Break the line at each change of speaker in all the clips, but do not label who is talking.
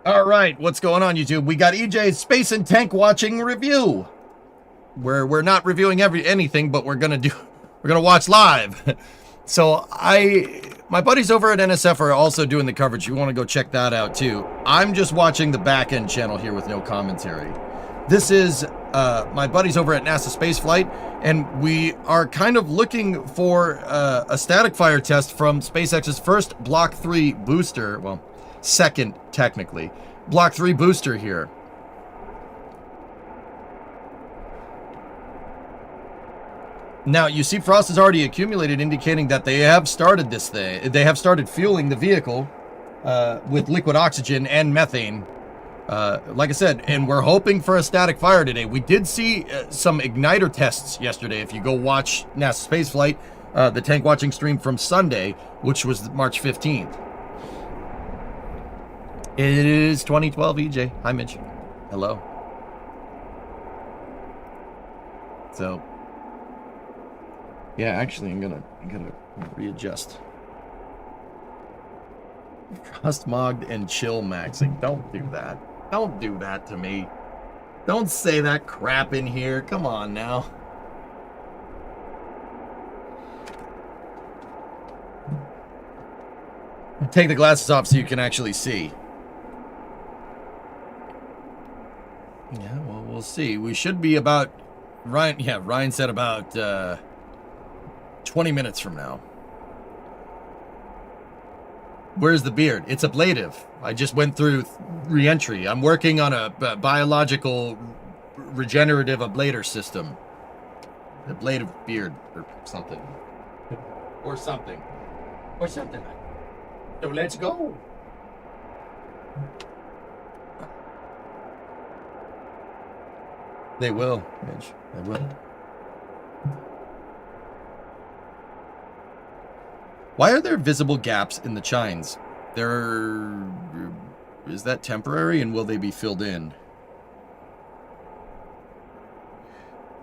All right, what's going on, YouTube? We got EJ's Space and Tank watching review. We're not reviewing anything, but we're gonna watch live. So my buddies over at NSF are also doing the coverage. You want to go check that out too. I'm just watching the back end channel here with no commentary. This is my buddies over at NASA Spaceflight, and we are kind of looking for a static fire test from SpaceX's first Block 3 booster. Well, second technically. Block 3 booster here. Now, you see frost is already accumulated, indicating that they have started this thing. They have started fueling the vehicle with liquid oxygen and methane. Like I said, and we're hoping for a static fire today. We did see some igniter tests yesterday. If you go watch NASA Spaceflight, the tank watching stream from Sunday, which was March 15th. It is 2012, EJ. Hi, Mitch. Hello. So, yeah, actually, I'm gonna readjust. Frost mogged and chill maxing. Don't do that. Don't do that to me. Don't say that crap in here. Come on now. Take the glasses off so you can actually see. Yeah, well, we'll see. We should be about... Ryan said about 20 minutes from now. Where's the beard? It's ablative. I just went through re-entry. I'm working on a biological regenerative ablator system. Ablative beard or something. Or something. Or something. So let's go. They will, Mitch. They will. Why are there visible gaps in the chines? Is that temporary, and will they be filled in?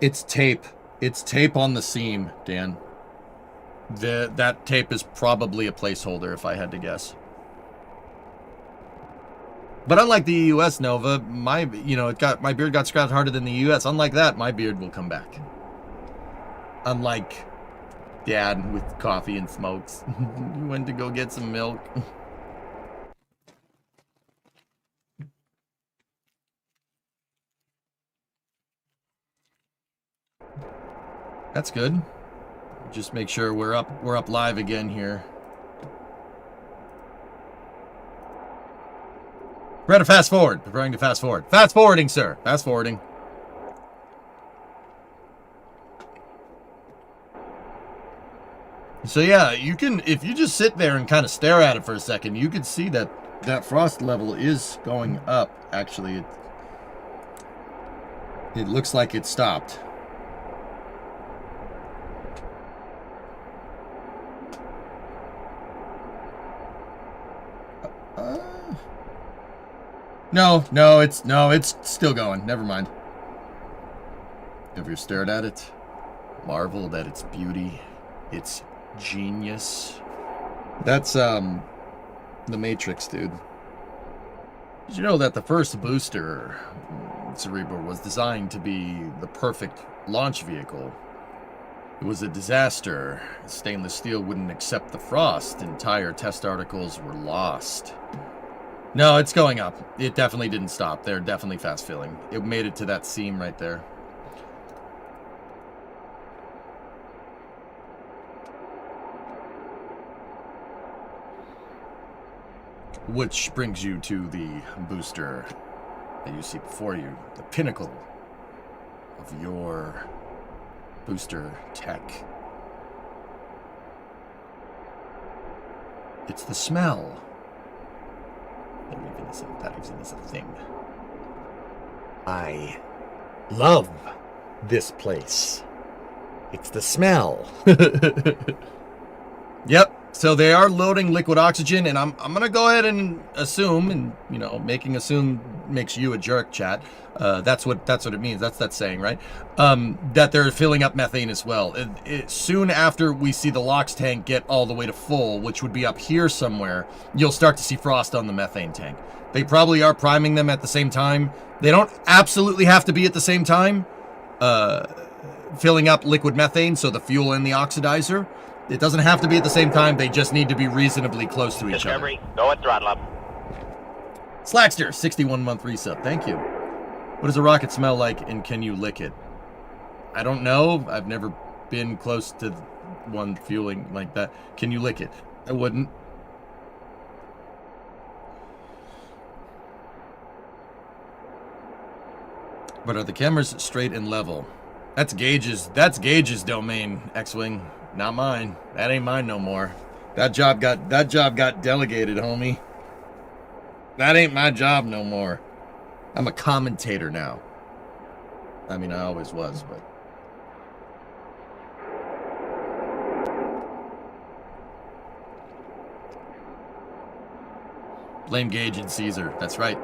It's tape. It's tape on the seam, Dan. That tape is probably a placeholder, if I had to guess. But unlike the US Nova, my beard got scratched harder than the US. Unlike that, my beard will come back. Unlike Dad with coffee and smokes. You went to go get some milk. That's good. Just make sure we're up live again here. We're to fast forward. Preparing to fast forward. Fast forwarding, sir. Fast forwarding. So yeah, you can, if you just sit there and kind of stare at it for a second, you can see that frost level is going up. Actually, it looks like it stopped. No, it's still going. Never mind. Have you stared at it? Marveled at its beauty, its genius. That's the Matrix, dude. Did you know that the first booster, Cerebral, was designed to be the perfect launch vehicle? It was a disaster. Stainless steel wouldn't accept the frost. Entire test articles were lost. No, it's going up. It definitely didn't stop. They're definitely fast filling. It made it to that seam right there. Which brings you to the booster that you see before you. The pinnacle of your booster tech. It's the smell. That even is a thing. I love this place. It's the smell. Yep, So they are loading liquid oxygen, and I'm gonna go ahead and assume, and you know, making assume makes you a jerk, chat. That's what it means. That's that saying, right? That they're filling up methane as well. Soon after we see the LOX tank get all the way to full, which would be up here somewhere, you'll start to see frost on the methane tank. They probably are priming them at the same time. They don't absolutely have to be at the same time, filling up liquid methane, so the fuel and the oxidizer. It doesn't have to be at the same time. They just need to be reasonably close to each other.
Discovery, go at throttle up.
Slackster, 61-month resub. Thank you. What does a rocket smell like, and can you lick it? I don't know. I've never been close to one fueling like that. Can you lick it? I wouldn't. But are the cameras straight and level? That's Gage's domain, X-Wing. Not mine. That ain't mine no more. That job got delegated, homie. That ain't my job no more. I'm a commentator now. I mean, I always was, but... Blame Gage and Caesar. That's right.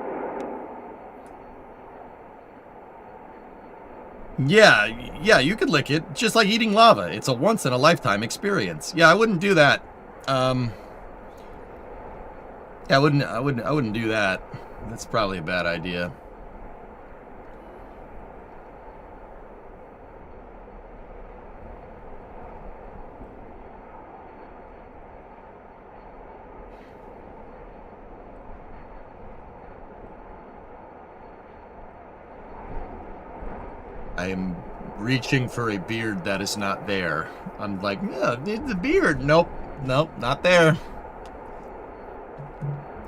Yeah, you could lick it. Just like eating lava. It's a once-in-a-lifetime experience. Yeah, I wouldn't do that. Yeah, I wouldn't do that. That's probably a bad idea. I am reaching for a beard that is not there. I'm like, yeah, the beard. Nope, not there.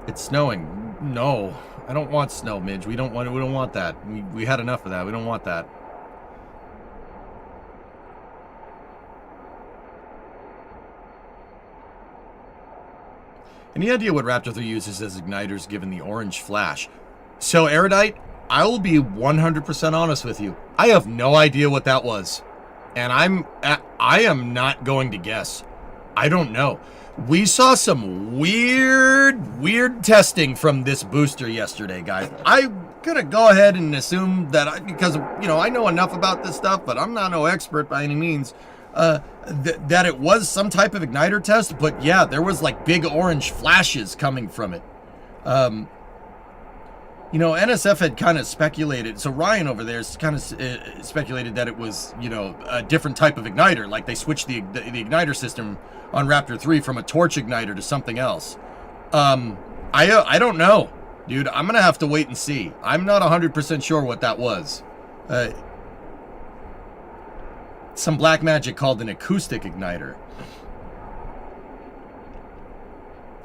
It's snowing. No, I don't want snow, Midge. We don't want that. We had enough of that. We don't want that. Any idea what Raptor 3 uses as igniters given the orange flash? So, Erudite, I will be 100% honest with you. I have no idea what that was. And I am not going to guess. I don't know. We saw some weird testing from this booster yesterday, guys. I'm gonna go ahead and assume that because, you know, I know enough about this stuff, but I'm not no expert by any means, that it was some type of igniter test. But yeah, there was like big orange flashes coming from it. You know, NSF had kind of speculated, so Ryan over there kind of speculated that it was, you know, a different type of igniter, like they switched the igniter system on Raptor 3 from a torch igniter to something else. I don't know, dude. I'm going to have to wait and see. I'm not 100% sure what that was. Some black magic called an acoustic igniter.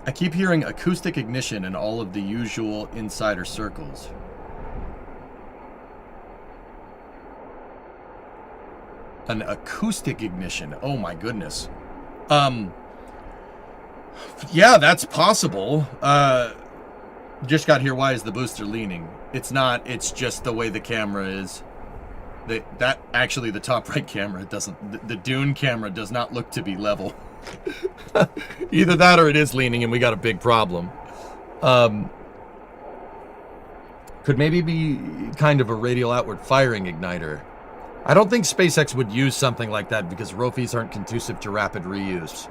I keep hearing acoustic ignition in all of the usual insider circles. An acoustic ignition. Oh my goodness. Yeah, that's possible. Just got here. Why is the booster leaning? It's not. It's just the way the camera is. That actually, the top right camera doesn't. The Dune camera does not look to be level. Either that or it is leaning and we got a big problem. Could maybe be kind of a radial outward firing igniter. I don't think SpaceX would use something like that because ROFIs aren't conducive to rapid reuse.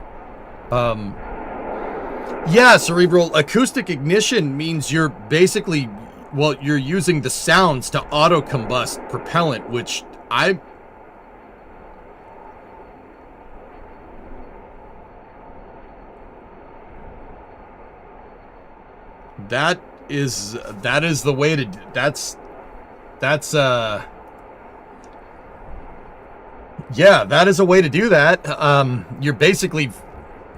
Yeah, Cerebral, acoustic ignition means you're basically, well, you're using the sounds to auto-combust propellant, which That is the way to, yeah, that is a way to do that. You're basically,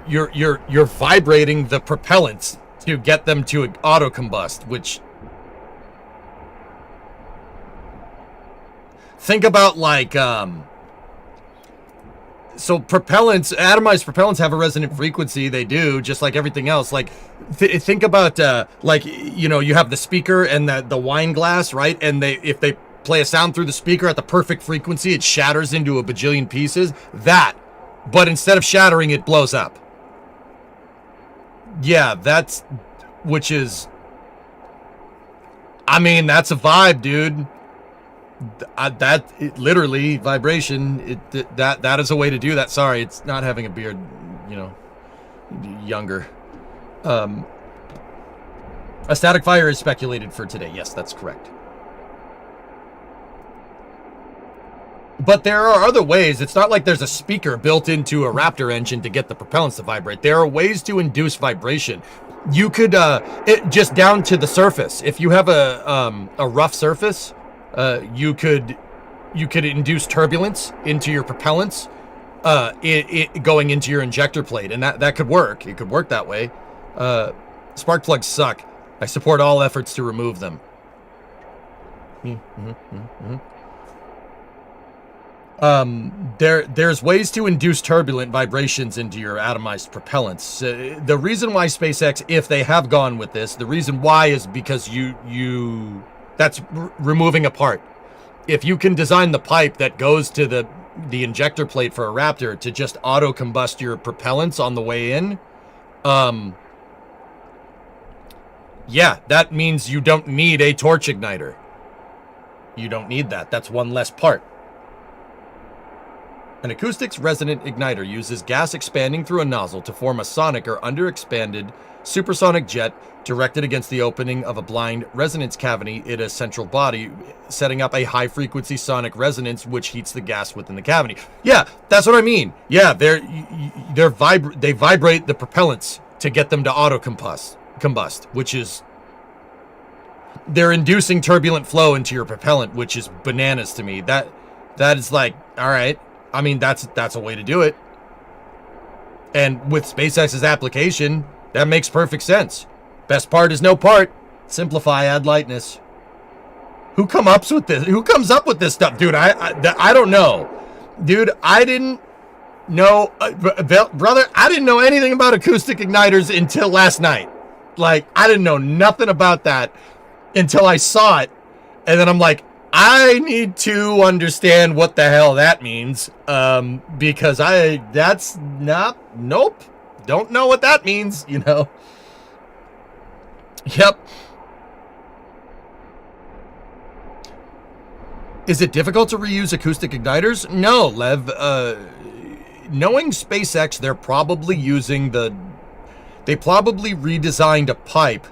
you're vibrating the propellants to get them to auto combust, which, think about like, so propellants, atomized propellants have a resonant frequency. They do, just like everything else. Like, think about, like, you know, you have the speaker and the wine glass, right? And if they play a sound through the speaker at the perfect frequency, it shatters into a bajillion pieces. But instead of shattering, it blows up. Yeah, which is, I mean, that's a vibe, dude. Literally vibration. That is a way to do that. Sorry, it's not having a beard, you know, younger. A static fire is speculated for today. Yes, that's correct. But there are other ways. It's not like there's a speaker built into a Raptor engine to get the propellants to vibrate. There are ways to induce vibration. You could, just down to the surface. If you have a rough surface, you could induce turbulence into your propellants, going into your injector plate, and that could work. It could work that way. Spark plugs suck. I support all efforts to remove them. There's ways to induce turbulent vibrations into your atomized propellants. The reason why SpaceX, if they have gone with this, the reason why is because that's removing a part. If you can design the pipe that goes to the injector plate for a Raptor to just auto combust your propellants on the way in, yeah, that means you don't need a torch igniter. You don't need that. That's one less part. An acoustics resonant igniter uses gas expanding through a nozzle to form a sonic or underexpanded supersonic jet directed against the opening of a blind resonance cavity in a central body, setting up a high-frequency sonic resonance which heats the gas within the cavity. Yeah, that's what I mean. Yeah, they vibrate the propellants to get them to auto-combust, which is... They're inducing turbulent flow into your propellant, which is bananas to me. That is like, all right. I mean, that's a way to do it. And with SpaceX's application, that makes perfect sense. Best part is no part. Simplify, add lightness. Who comes up with this? Who comes up with this stuff? Dude, I don't know. Dude, I didn't know. Brother, I didn't know anything about acoustic igniters until last night. Like, I didn't know nothing about that until I saw it. And then I'm like, I need to understand what the hell that means, because nope, don't know what that means, you know. Yep. Is it difficult to reuse acoustic igniters? No, Lev. Knowing SpaceX, they're probably using they probably redesigned a pipe.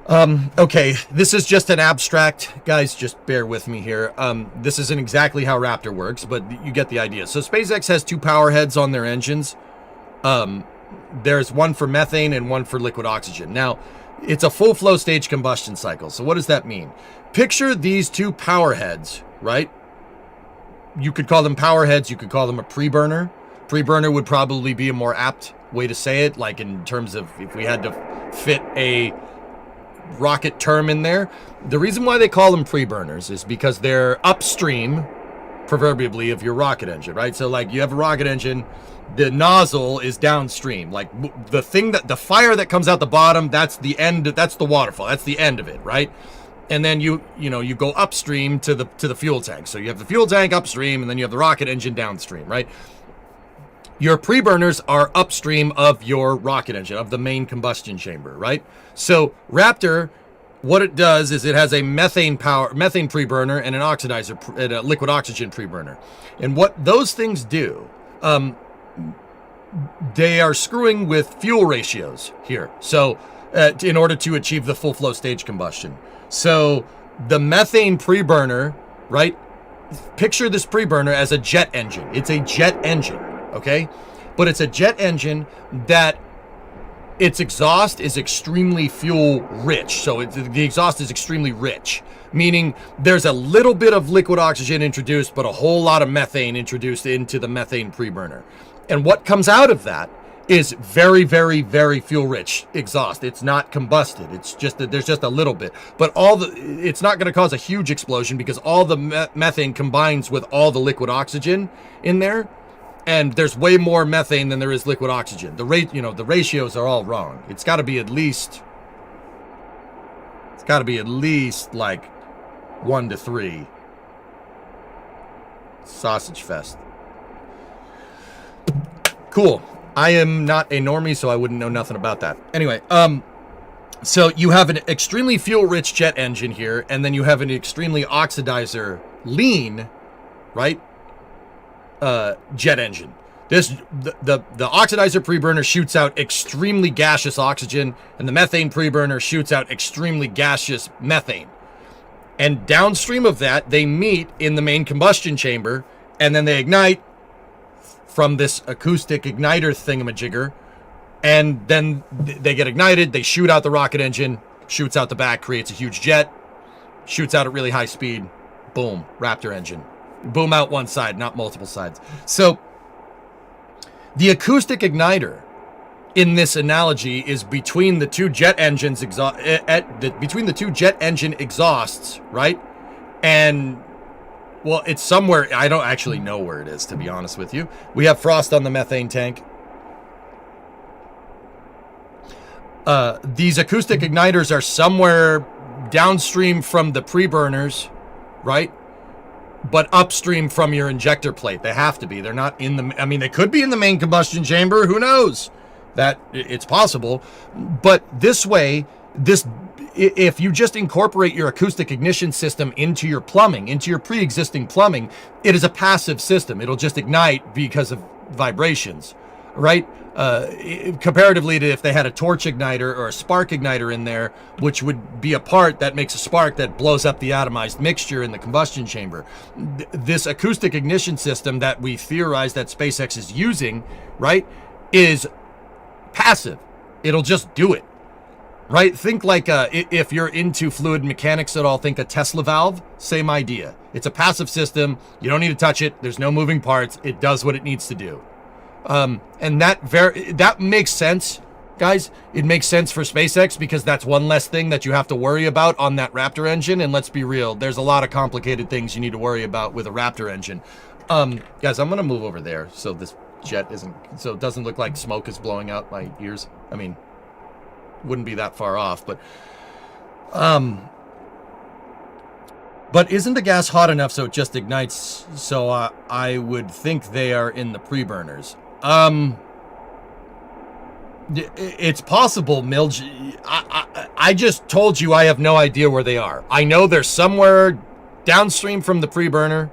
Okay, this is just an abstract. Guys, just bear with me here. This isn't exactly how Raptor works, but you get the idea. So SpaceX has two power heads on their engines. There's one for methane and one for liquid oxygen. Now, it's a full flow stage combustion cycle. So what does that mean? Picture these two power heads, right? You could call them power heads. You could call them a pre-burner. Pre-burner would probably be a more apt way to say it, like in terms of if we had to fit a rocket term in there. The reason why they call them pre-burners is because they're upstream, proverbially, of your rocket engine, right? So like you have a rocket engine, the nozzle is downstream. Like the fire that comes out the bottom, that's the end, that's the waterfall, that's the end of it, right? And then you go upstream to the fuel tank. So you have the fuel tank upstream, and then you have the rocket engine downstream, right? Your pre-burners are upstream of your rocket engine, of the main combustion chamber, right? So Raptor, what it does is it has a methane pre-burner and an oxidizer, and a liquid oxygen pre-burner. And what those things do, they are screwing with fuel ratios here. So in order to achieve the full flow stage combustion. So the methane pre-burner, right? Picture this pre-burner as a jet engine. It's a jet engine. Okay, but it's a jet engine that its exhaust is extremely fuel rich. So the exhaust is extremely rich, meaning there's a little bit of liquid oxygen introduced, but a whole lot of methane introduced into the methane pre-burner. And what comes out of that is very, very, very fuel rich exhaust. It's not combusted. It's just that there's just a little bit, but it's not going to cause a huge explosion because all the methane combines with all the liquid oxygen in there. And there's way more methane than there is liquid oxygen. The ratios are all wrong. It's got to be at least like 1-3. Sausage fest. Cool. I am not a normie, so I wouldn't know nothing about that. Anyway, so you have an extremely fuel-rich jet engine here, and then you have an extremely oxidizer lean, right? Jet engine. The oxidizer preburner shoots out extremely gaseous oxygen, and the methane preburner shoots out extremely gaseous methane. And downstream of that, they meet in the main combustion chamber, and then they ignite from this acoustic igniter thingamajigger, and then they get ignited, they shoot out the rocket engine, shoots out the back, creates a huge jet, shoots out at really high speed, boom, Raptor engine. Boom out one side, not multiple sides. So the acoustic igniter in this analogy is between the two jet engines between the two jet engine exhausts, right? And well, it's somewhere, I don't actually know where it is, to be honest with you. We have frost on the methane tank. These acoustic igniters are somewhere downstream from the preburners, right? But upstream from your injector plate. They have to be. They're not in the, I mean, they could be in the main combustion chamber. Who knows? That it's possible. But this way, if you just incorporate your acoustic ignition system into your plumbing, into your pre-existing plumbing, it is a passive system. It'll just ignite because of vibrations, right? Comparatively to if they had a torch igniter or a spark igniter in there, which would be a part that makes a spark that blows up the atomized mixture in the combustion chamber. This acoustic ignition system that we theorize that SpaceX is using, right, is passive. It'll just do it, right? Think like if you're into fluid mechanics at all, think a Tesla valve, same idea. It's a passive system. You don't need to touch it. There's no moving parts. It does what it needs to do. And that makes sense, guys. It makes sense for SpaceX because that's one less thing that you have to worry about on that Raptor engine. And let's be real, there's a lot of complicated things you need to worry about with a Raptor engine. Guys, I'm gonna move over there so this jet so it doesn't look like smoke is blowing out my ears. I mean, wouldn't be that far off, but isn't the gas hot enough so it just ignites? So I would think they are in the preburners. It's possible, Milge. I just told you I have no idea where they are. I know they're somewhere downstream from the preburner,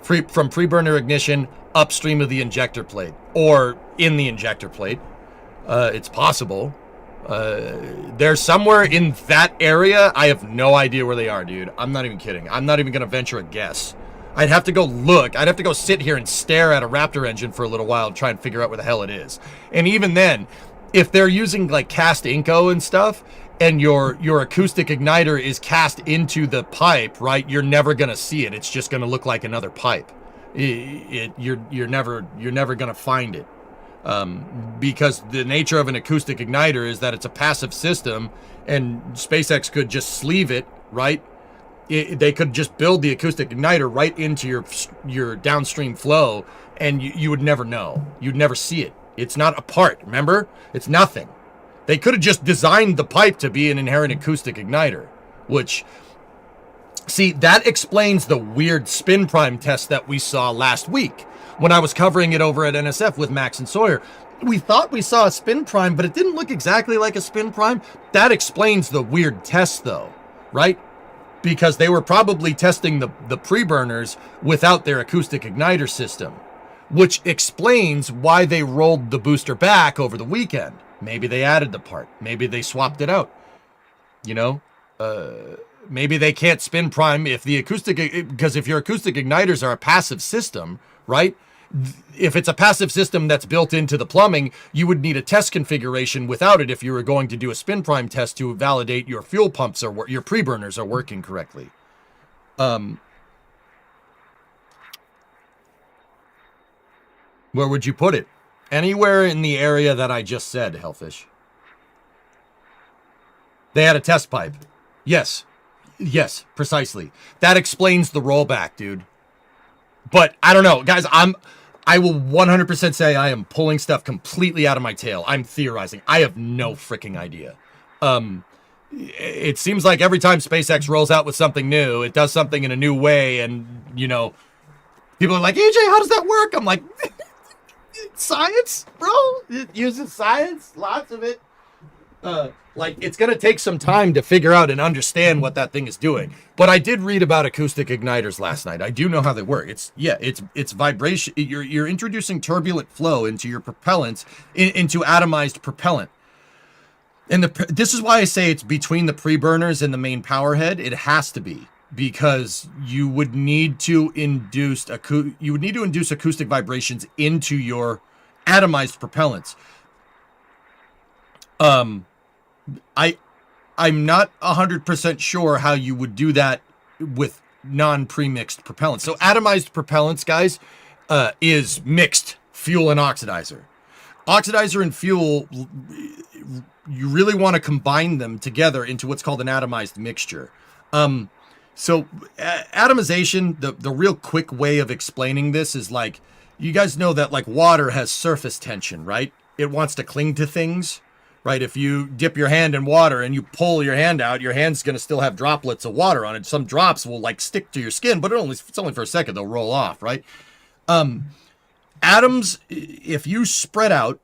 from preburner ignition, upstream of the injector plate, or in the injector plate. It's possible. They're somewhere in that area. I have no idea where they are, dude. I'm not even kidding. I'm not even going to venture a guess. I'd have to go look. I'd have to go sit here and stare at a Raptor engine for a little while and try and figure out where the hell it is. And even then, if they're using like cast Inco and stuff, and your acoustic igniter is cast into the pipe, right? You're never going to see it. It's just going to look like another pipe. You're never going to find it. Because the nature of an acoustic igniter is that it's a passive system, and SpaceX could just sleeve it, right? They could just build the acoustic igniter right into your downstream flow, and you would never know. You'd never see it. It's not a part, remember? It's nothing. They could have just designed the pipe to be an inherent acoustic igniter, which, see, that explains the weird spin prime test that we saw last week when I was covering it over at NSF with Max and Sawyer. We thought we saw a spin prime, but it didn't look exactly like a spin prime. That explains the weird test, though, right? Because they were probably testing the preburners without their acoustic igniter system, which explains why they rolled the booster back over the weekend. Maybe they added the part. Maybe they swapped it out. You know? Maybe they can't spin prime if the acoustic, because if your acoustic igniters are a passive system, right? If it's a passive system that's built into the plumbing, you would need a test configuration without it if you were going to do a spin prime test to validate your fuel pumps or your preburners are working correctly. Where would you put it? Anywhere in the area that I just said, Hellfish. They had a test pipe. Yes. Yes, precisely. That explains the rollback, dude. But I don't know, guys. I will 100% say I am pulling stuff completely out of my tail. I'm theorizing. I have no freaking idea. It seems like every time SpaceX rolls out with something new, it does something in a new way, and you know, people are like, AJ, how does that work? I'm like, Science, bro. It uses science, lots of it. Like, it's going to take some time to figure out and understand what that thing is doing. But I did read about acoustic igniters last night. I do know how they work. It's vibration. You're introducing turbulent flow into your propellant, into atomized propellant. And this is why I say it's between the pre-burners and the main power head. It has to be, because you would need to induce acoustic vibrations into your atomized propellants. I'm not 100% sure how you would do that with non-premixed propellants. So atomized propellants, guys, is mixed fuel and oxidizer. Oxidizer and fuel, you really want to combine them together into what's called an atomized mixture. So atomization, the real quick way of explaining this is like, you guys know that like water has surface tension, right? It wants to cling to things. Right, if you dip your hand in water and you pull your hand out, your hand's going to still have droplets of water on it. Some drops will like stick to your skin, but it's only for a second. They'll roll off, right? Atoms, if you spread out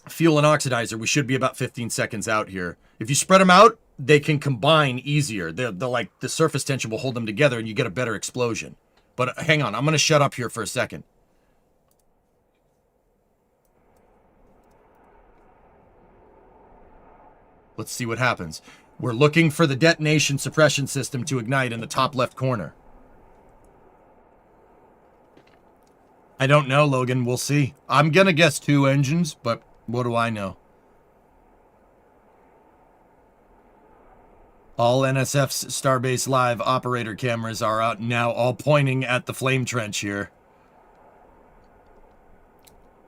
fuel and oxidizer, we should be about 15 seconds out here. If you spread them out, they can combine easier. They're like the surface tension will hold them together and you get a better explosion. But hang on, I'm going to shut up here for a second. Let's see what happens. We're looking for the detonation suppression system to ignite in the top left corner. I don't know, Logan. We'll see. I'm going to guess 2 engines, but what do I know? All NSF's Starbase Live operator cameras are out now, all pointing at the flame trench here.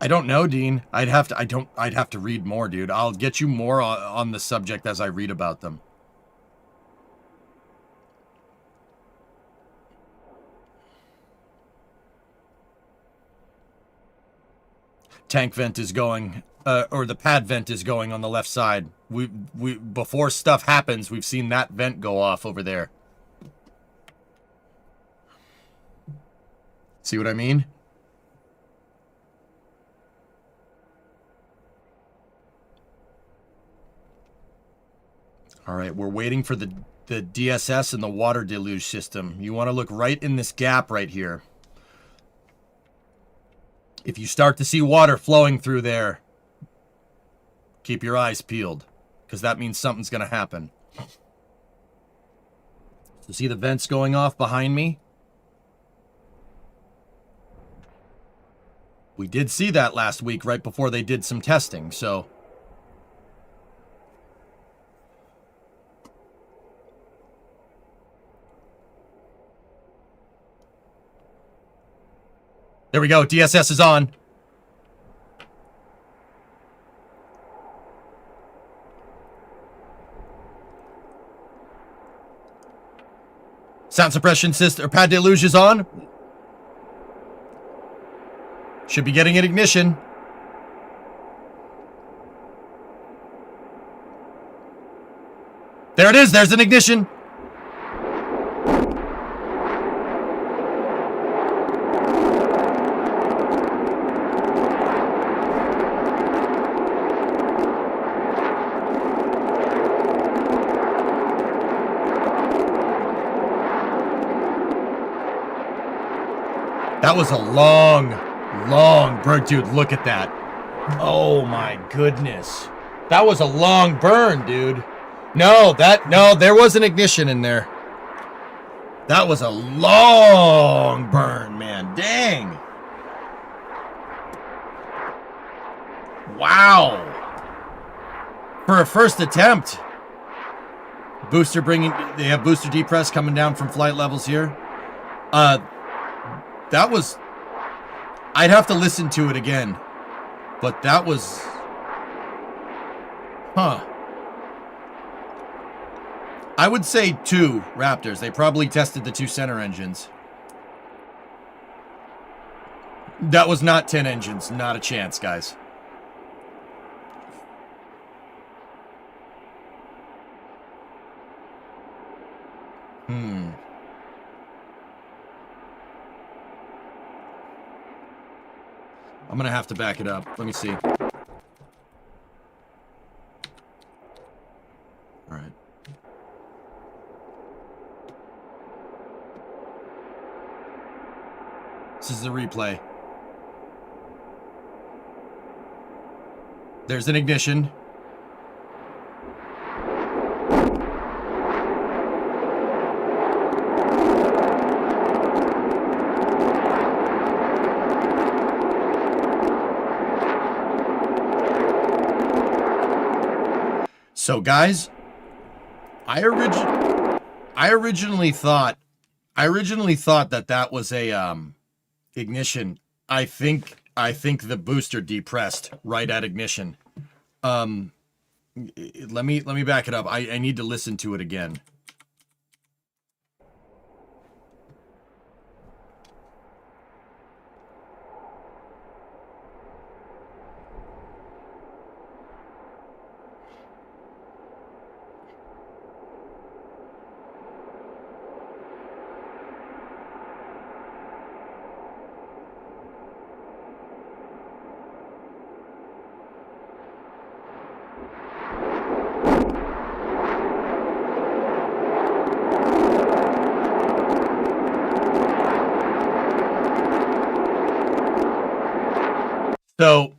I don't know, Dean. I'd have to read more, dude. I'll get you more on the subject as I read about them. Tank vent is going, or the pad vent is going on the left side. We before stuff happens, we've seen that vent go off over there. See what I mean? All right, we're waiting for the DSS and the water deluge system. You want to look right in this gap right here. If you start to see water flowing through there, keep your eyes peeled, because that means something's going to happen. So see the vents going off behind me? We did see that last week right before they did some testing, so... There we go. DSS is on. Sound suppression system, or pad deluge is on. Should be getting an ignition. There it is. There's an ignition. That was a long burn. Dude, look at that. Oh my goodness. That was a long burn, dude. No, there was an ignition in there. That was a long burn, man. Dang. Wow. For a first attempt. Booster they have booster depress coming down from flight levels here. That was, I'd have to listen to it again, but that was, I would say 2 Raptors. They probably tested the 2 center engines. That was not 10 engines. Not a chance, guys. I'm gonna have to back it up. Let me see. Alright. This is the replay. There's an ignition. So guys, I originally thought that was a ignition. I think the booster depressed right at ignition. Let me back it up. I need to listen to it again. So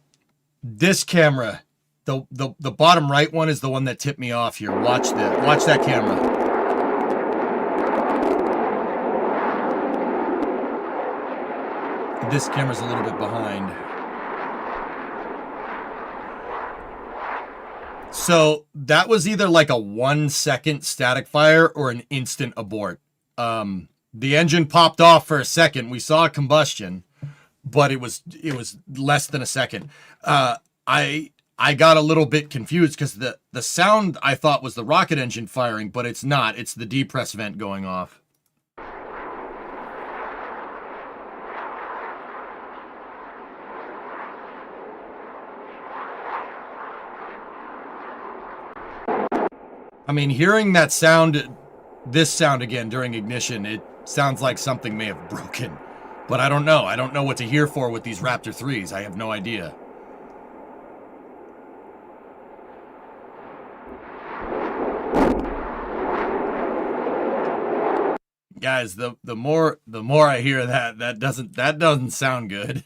this camera, the bottom right one is the one that tipped me off here. Watch that camera. This camera's a little bit behind. So that was either like a 1 second static fire or an instant abort. The engine popped off for a second. We saw a combustion, but it was less than a second. I got a little bit confused because the sound I thought was the rocket engine firing, but it's not. It's the depress vent going off. I mean, hearing that sound, this sound again during ignition, it sounds like something may have broken. But I don't know. I don't know what to hear for with these Raptor 3s. I have no idea. Guys, the more I hear that doesn't sound good.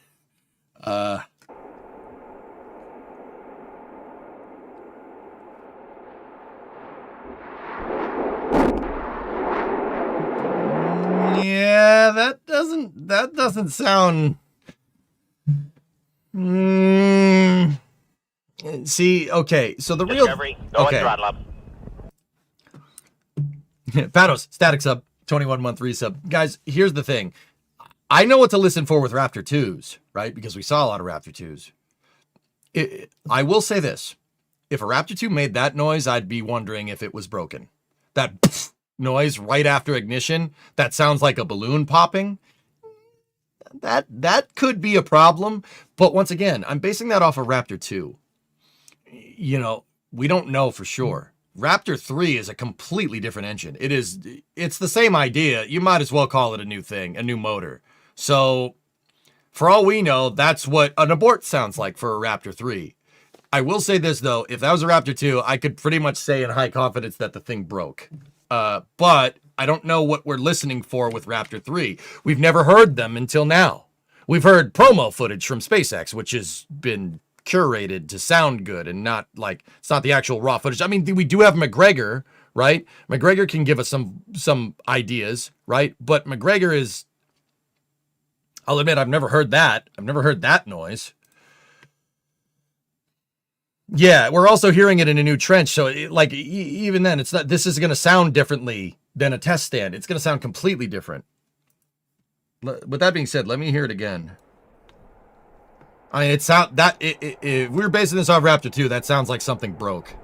Yeah, that doesn't sound. See, okay, so the
Discovery,
real. Okay.
throttle up.
Patos, static sub, 21-month resub. Guys, here's the thing. I know what to listen for with Raptor 2s, right? Because we saw a lot of Raptor 2s. I will say this. If a Raptor 2 made that noise, I'd be wondering if it was broken. That noise right after ignition, that sounds like a balloon popping. That could be a problem. But once again, I'm basing that off of Raptor 2. You know, we don't know for sure. Raptor 3 is a completely different engine. It's the same idea. You might as well call it a new thing, a new motor. So for all we know, that's what an abort sounds like for a Raptor 3. I will say this though, if that was a Raptor 2, I could pretty much say in high confidence that the thing broke. But I don't know what we're listening for with Raptor 3. We've never heard them until now. We've heard promo footage from SpaceX, which has been curated to sound good and not like, it's not the actual raw footage. I mean, we do have McGregor, right? McGregor can give us some ideas, right? But McGregor is, I'll admit, I've never heard that. I've never heard that noise. Yeah, we're also hearing it in a new trench. So even then, it's not, this is going to sound differently than a test stand. It's going to sound completely different. With that being said, let me hear it again. I mean, if we're basing this off Raptor 2, that sounds like something broke.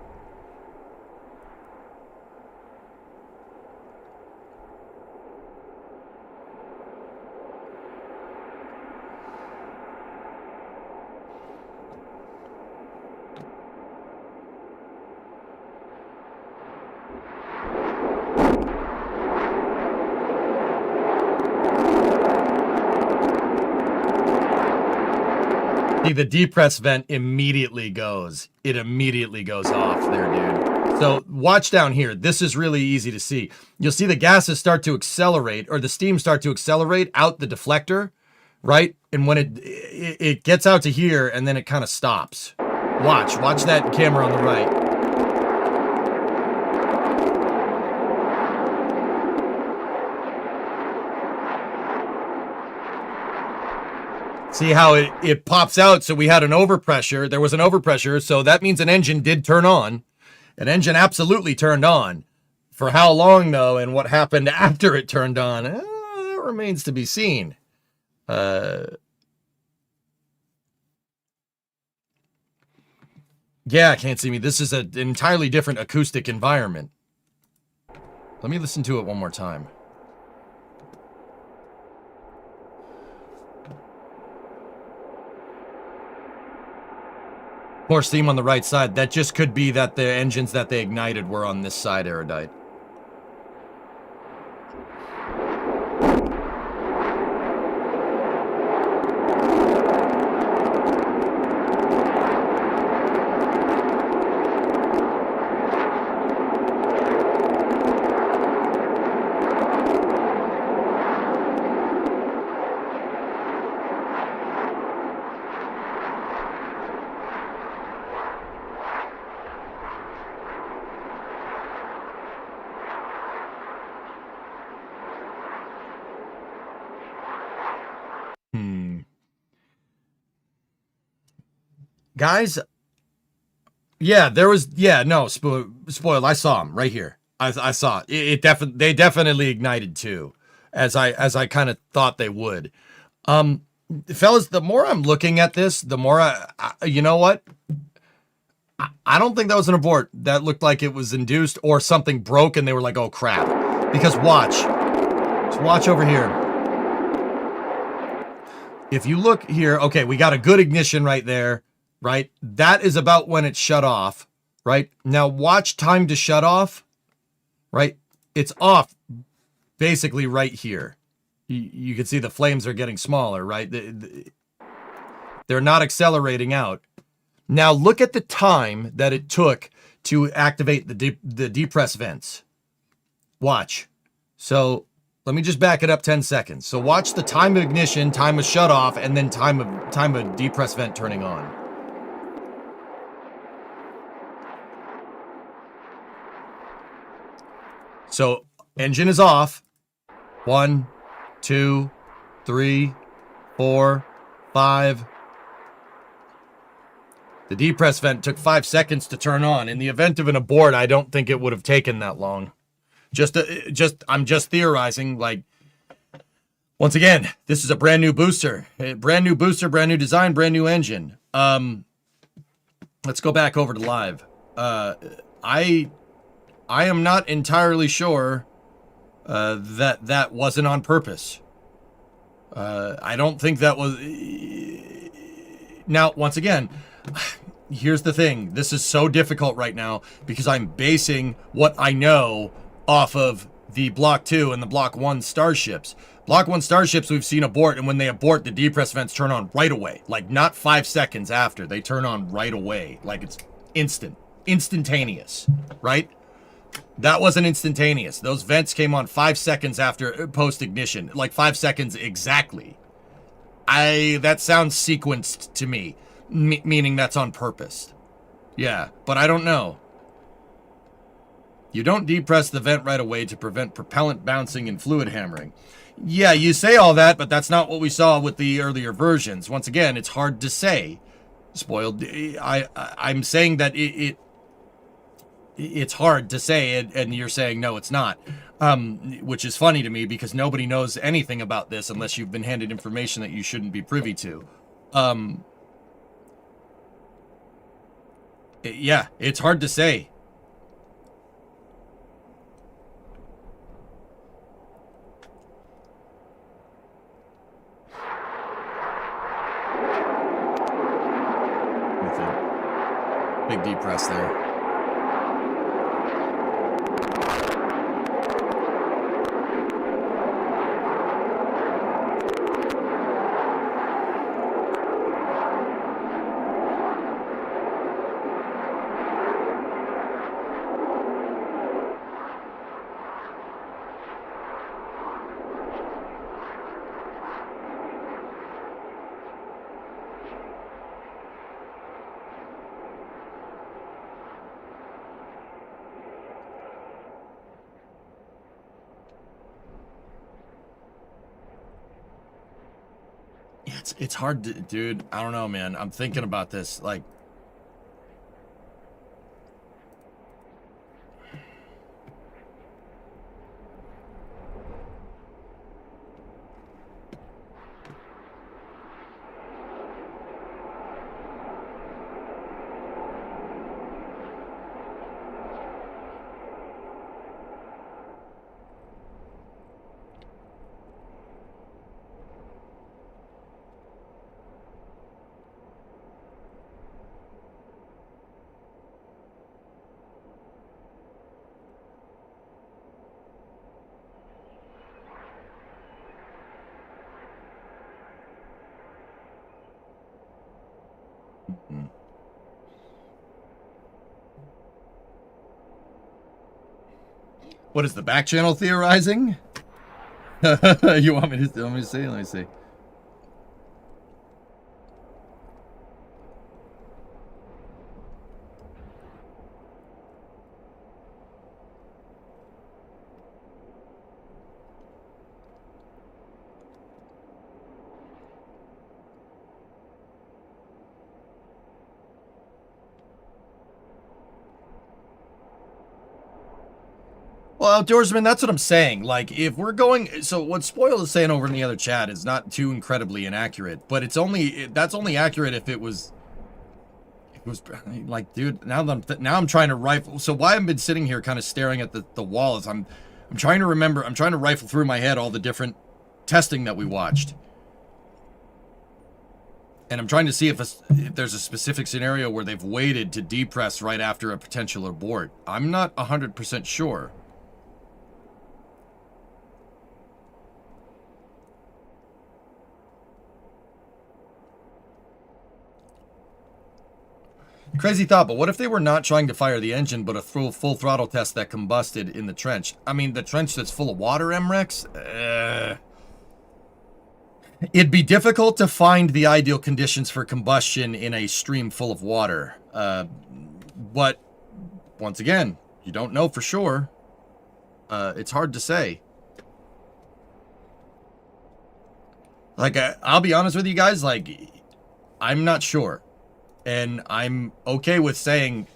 See, the depress vent immediately goes. It immediately goes off there, dude. So watch down here. This is really easy to see. You'll see the gases start to accelerate, or the steam start to accelerate out the deflector, right? And when it gets out to here, and then it kind of stops. Watch that camera on the right. See how it pops out? So we had an overpressure. There was an overpressure, so that means an engine did turn on. An engine absolutely turned on. For how long, though, and what happened after it turned on, that remains to be seen. Yeah, can't see me. This is an entirely different acoustic environment. Let me listen to it one more time. More steam on the right side. That just could be that the engines that they ignited were on this side erudite. Guys, yeah, there was, yeah, no, spoiled. I saw him right here. I saw it. They definitely ignited too, as I kind of thought they would. Fellas, the more I'm looking at this, the more you know what? I don't think that was an abort. That looked like it was induced or something broke and they were like, oh crap. Because just watch over here. If you look here, okay, we got a good ignition right there. Right? That is about when it shut off, right? Now watch time to shut off, right? It's off basically right here. You can see the flames are getting smaller, right? They're not accelerating out. Now look at the time that it took to activate the depress vents. Watch. So let me just back it up 10 seconds. So watch the time of ignition, time of shut off, and then time of depress vent turning on. So engine is off. 1, 2, 3, 4, 5. The depress vent took 5 seconds to turn on. In the event of an abort, I don't think it would have taken that long. I'm just theorizing. Like, once again, this is a brand new booster, brand new design, brand new engine. Let's go back over to live. I am not entirely sure that wasn't on purpose. I don't think that was... Now, once again, here's the thing. This is so difficult right now because I'm basing what I know off of the Block 2 and the Block 1 starships. Block 1 starships we've seen abort, and when they abort, the depress vents turn on right away. Like, not 5 seconds after. They turn on right away. Like, it's instantaneous, right? That wasn't instantaneous. Those vents came on 5 seconds after post-ignition. Like 5 seconds exactly. That sounds sequenced to me. Meaning that's on purpose. Yeah, but I don't know. You don't depress the vent right away to prevent propellant bouncing and fluid hammering. Yeah, you say all that, but that's not what we saw with the earlier versions. Once again, it's hard to say. Spoiled. I'm saying that it's hard to say it, and you're saying no, it's not. Which is funny to me because nobody knows anything about this unless you've been handed information that you shouldn't be privy to. Yeah, it's hard to say. Big depress there. it's hard to, dude. I don't know, man. I'm thinking about this. Like, hmm. What is the back channel theorizing? You want me to? Let me see. Let me see. Well, Outdoorsman, that's what I'm saying. Like, if we're going, so what Spoil is saying over in the other chat is not too incredibly inaccurate, but it's only that's only accurate if it was like, dude. Now I'm trying to rifle. So why I've been sitting here, kind of staring at the wall, is I'm trying to remember. I'm trying to rifle through my head all the different testing that we watched, and I'm trying to see if there's a specific scenario where they've waited to depress right after a potential abort. I'm not 100% sure. Crazy thought, but what if they were not trying to fire the engine, but a full throttle test that combusted in the trench? I mean, the trench that's full of water, MREX? It'd be difficult to find the ideal conditions for combustion in a stream full of water. But, once again, you don't know for sure. It's hard to say. Like, I'll be honest with you guys, like, I'm not sure. And I'm okay with saying,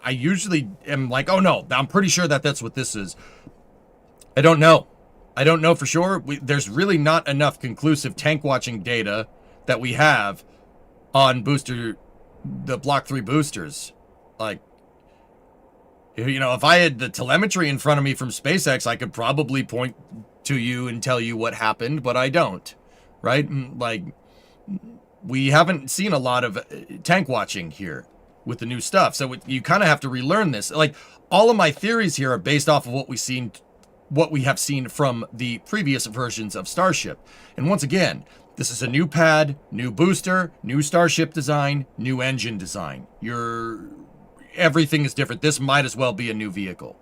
I usually am like, oh no, I'm pretty sure that that's what this is. I don't know. I don't know for sure. There's really not enough conclusive tank watching data that we have on the Block 3 boosters. Like, you know, if I had the telemetry in front of me from SpaceX, I could probably point to you and tell you what happened, but I don't. Right? Like, we haven't seen a lot of tank watching here with the new stuff. So you kind of have to relearn this. Like, all of my theories here are based off of what we have seen from the previous versions of Starship. And once again, this is a new pad, new booster, new Starship design, new engine design. Everything is different. This might as well be a new vehicle.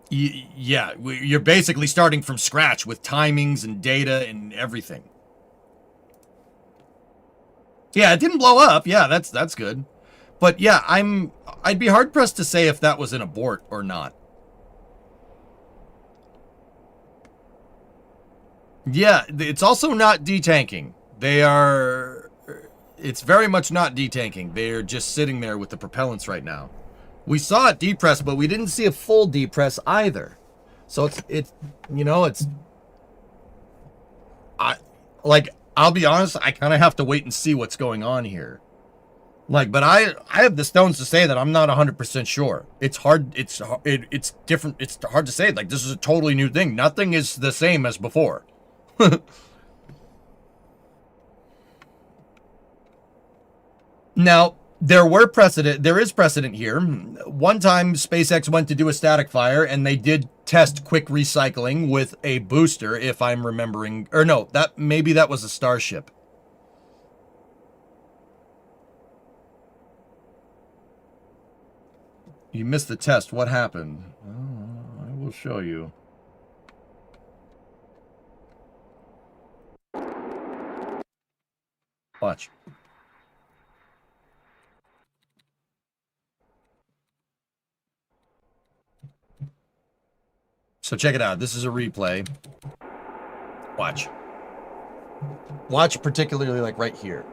Yeah, you're basically starting from scratch with timings and data and everything. Yeah, it didn't blow up. Yeah, that's good. But yeah, I'd be hard pressed to say if that was an abort or not. Yeah, it's also not detanking. It's very much not detanking. They're just sitting there with the propellants right now. We saw it depress, but we didn't see a full depress either. So I'll be honest, I kind of have to wait and see what's going on here. Like, but I have the stones to say that I'm not 100% sure. It's different. It's hard to say. Like, this is a totally new thing. Nothing is the same as before. Now, there is precedent here. One time SpaceX went to do a static fire and they did test quick recycling with a booster, if I'm remembering, or no, maybe that was a Starship. You missed the test. What happened? Oh, I will show you. Watch. So check it out. This is a replay. Watch. Watch particularly like right here.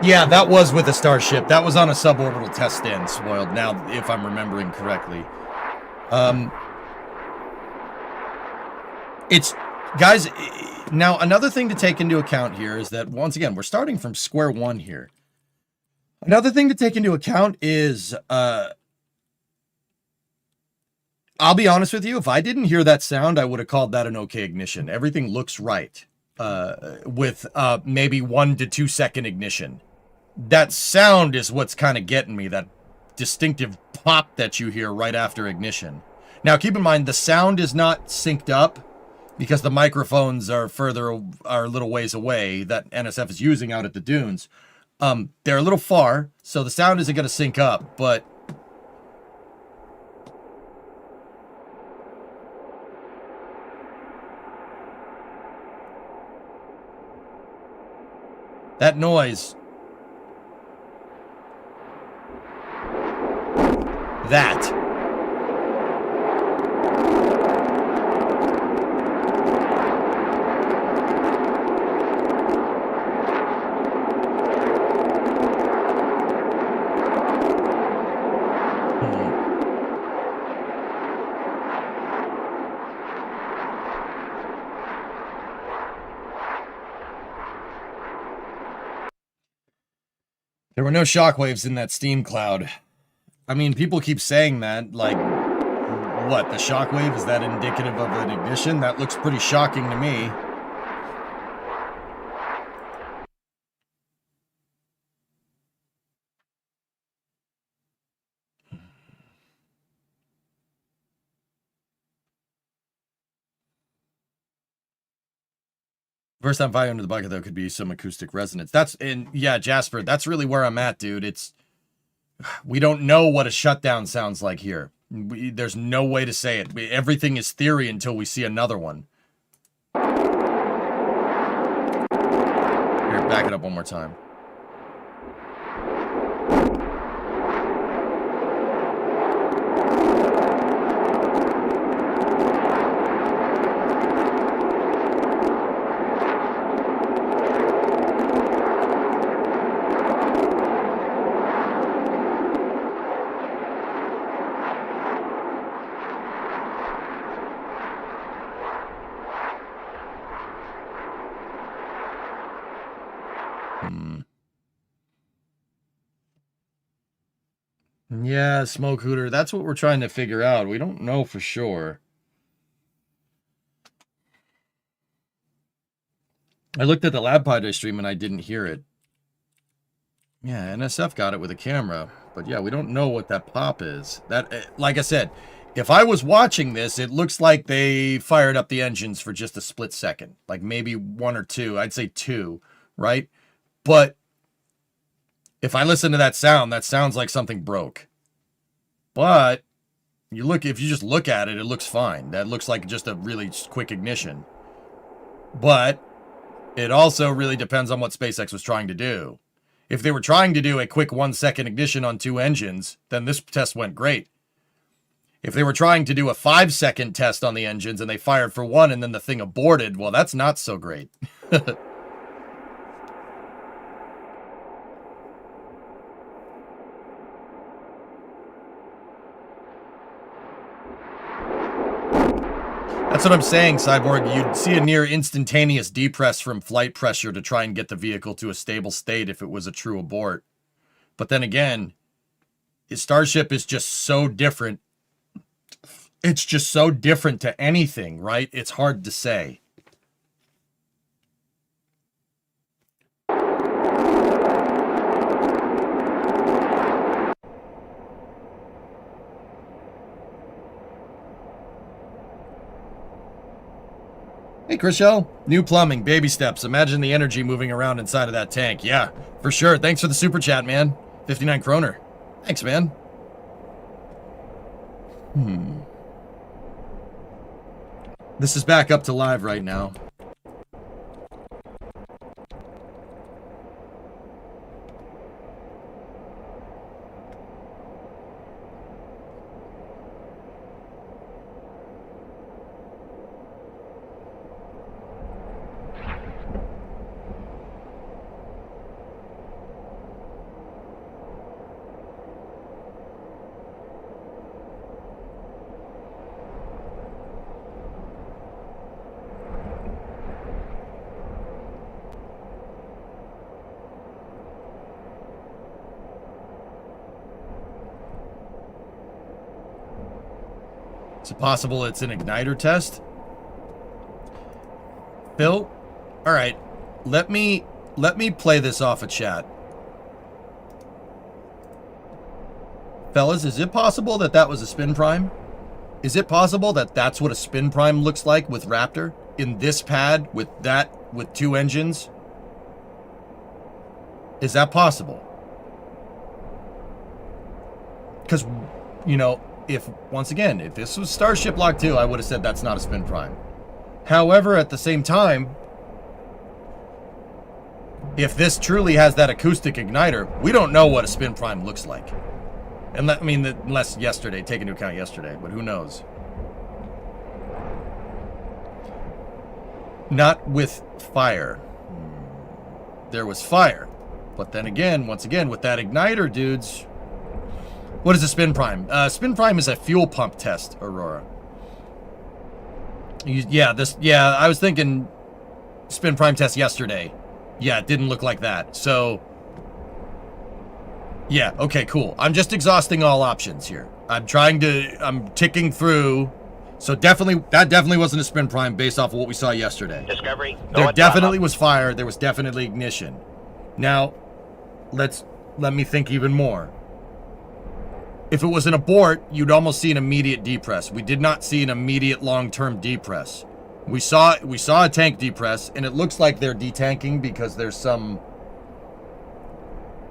Yeah, that was with a Starship. That was on a suborbital test stand, Spoiled, now, if I'm remembering correctly. It's... Guys, now, another thing to take into account here is that, once again, we're starting from square one here. Another thing to take into account is, I'll be honest with you, if I didn't hear that sound, I would have called that an okay ignition. Everything looks right, with maybe 1 to 2 second ignition. That sound is what's kind of getting me, that distinctive pop that you hear right after ignition. Now, keep in mind, the sound is not synced up because the microphones are a little ways away that NSF is using out at the dunes. They're a little far, so the sound isn't going to sync up, but... that noise... that. There were no shockwaves in that steam cloud. I mean, people keep saying that, like, what, the shockwave, is that indicative of an ignition? That looks pretty shocking to me. First time firing into the bucket, though, could be some acoustic resonance. Yeah, Jasper, that's really where I'm at, dude. We don't know what a shutdown sounds like here. There's no way to say it. Everything is theory until we see another one. Here, back it up one more time. Yeah, smoke hooter. That's what we're trying to figure out. We don't know for sure. I looked at the LabPyday stream and I didn't hear it. Yeah, NSF got it with a camera. But yeah, we don't know what that pop is. Like I said, if I was watching this, it looks like they fired up the engines for just a split second. Like maybe 1 or 2. I'd say 2, right? But if I listen to that sounds like something broke. But if you just look at it, it looks fine. That looks like just a really quick ignition. But it also really depends on what SpaceX was trying to do. If they were trying to do a quick 1 second ignition on 2 engines, then this test went great. If they were trying to do a 5 second test on the engines and they fired for 1 and then the thing aborted, well, that's not so great. That's what I'm saying, Cyborg. You'd see a near instantaneous depress from flight pressure to try and get the vehicle to a stable state if it was a true abort. But then again, Starship is just so different. It's just so different to anything, right? It's hard to say. Hey, Chriselle. New plumbing, baby steps. Imagine the energy moving around inside of that tank. Yeah, for sure. Thanks for the super chat, man. 59 kroner. Thanks, man. This is back up to live right now. Is it possible it's an igniter test? Phil? Alright. Let me play this off of chat. Fellas, is it possible that that was a spin prime? Is it possible that that's what a spin prime looks like with Raptor? In this pad, with two engines? Is that possible? Because, you know, if this was Starship Lock 2, I would have said that's not a spin prime. However, at the same time, if this truly has that acoustic igniter, we don't know what a spin prime looks like. Unless yesterday, take into account yesterday, but who knows? Not with fire. There was fire. But then again, once again, with that igniter, dudes... What is a spin prime? Spin prime is a fuel pump test, Aurora. I was thinking spin prime test yesterday. Yeah, it didn't look like that. So, yeah, okay, cool. I'm just exhausting all options here. I'm ticking through. So that definitely wasn't a spin prime based off of what we saw yesterday.
Discovery.
There definitely was fire. There was definitely ignition. Now, let me think even more. If it was an abort, you'd almost see an immediate depress. We did not see an immediate long-term depress. We saw a tank depress, and it looks like they're detanking because there's some...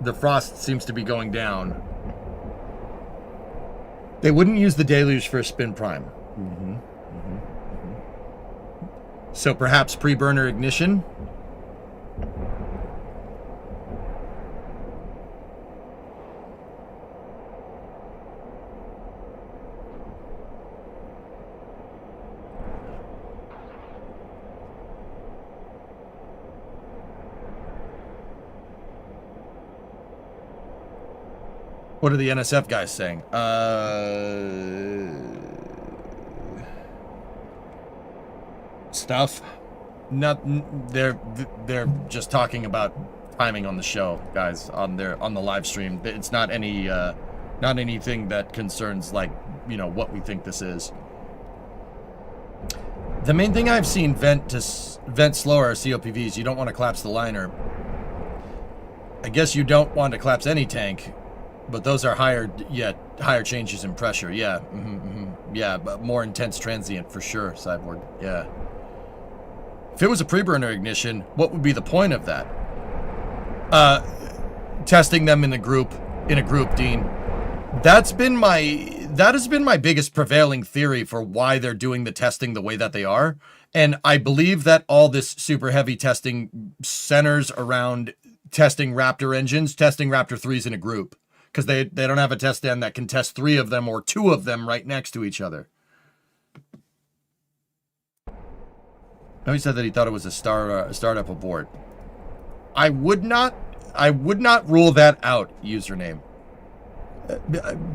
The frost seems to be going down. They wouldn't use the deluge for a spin prime. So perhaps pre-burner ignition? What are the NSF guys saying? Stuff. They're just talking about timing on the show, guys, on the live stream. It's not anything that concerns, like, you know, what we think this is. The main thing I've seen vent slower are COPVs. You don't want to collapse the liner. I guess you don't want to collapse any tank. But those are higher changes in pressure. Yeah, yeah, but more intense transient for sure, Cyborg. Yeah. If it was a pre-burner ignition, what would be the point of that? Testing them in a group, Dean. That has been my biggest prevailing theory for why they're doing the testing the way that they are. And I believe that all this super heavy testing centers around testing Raptor engines, testing Raptor 3s in a group. Because they don't have a test stand that can test 3 of them or 2 of them right next to each other. No, he said that he thought it was a startup abort. I would not rule that out, username.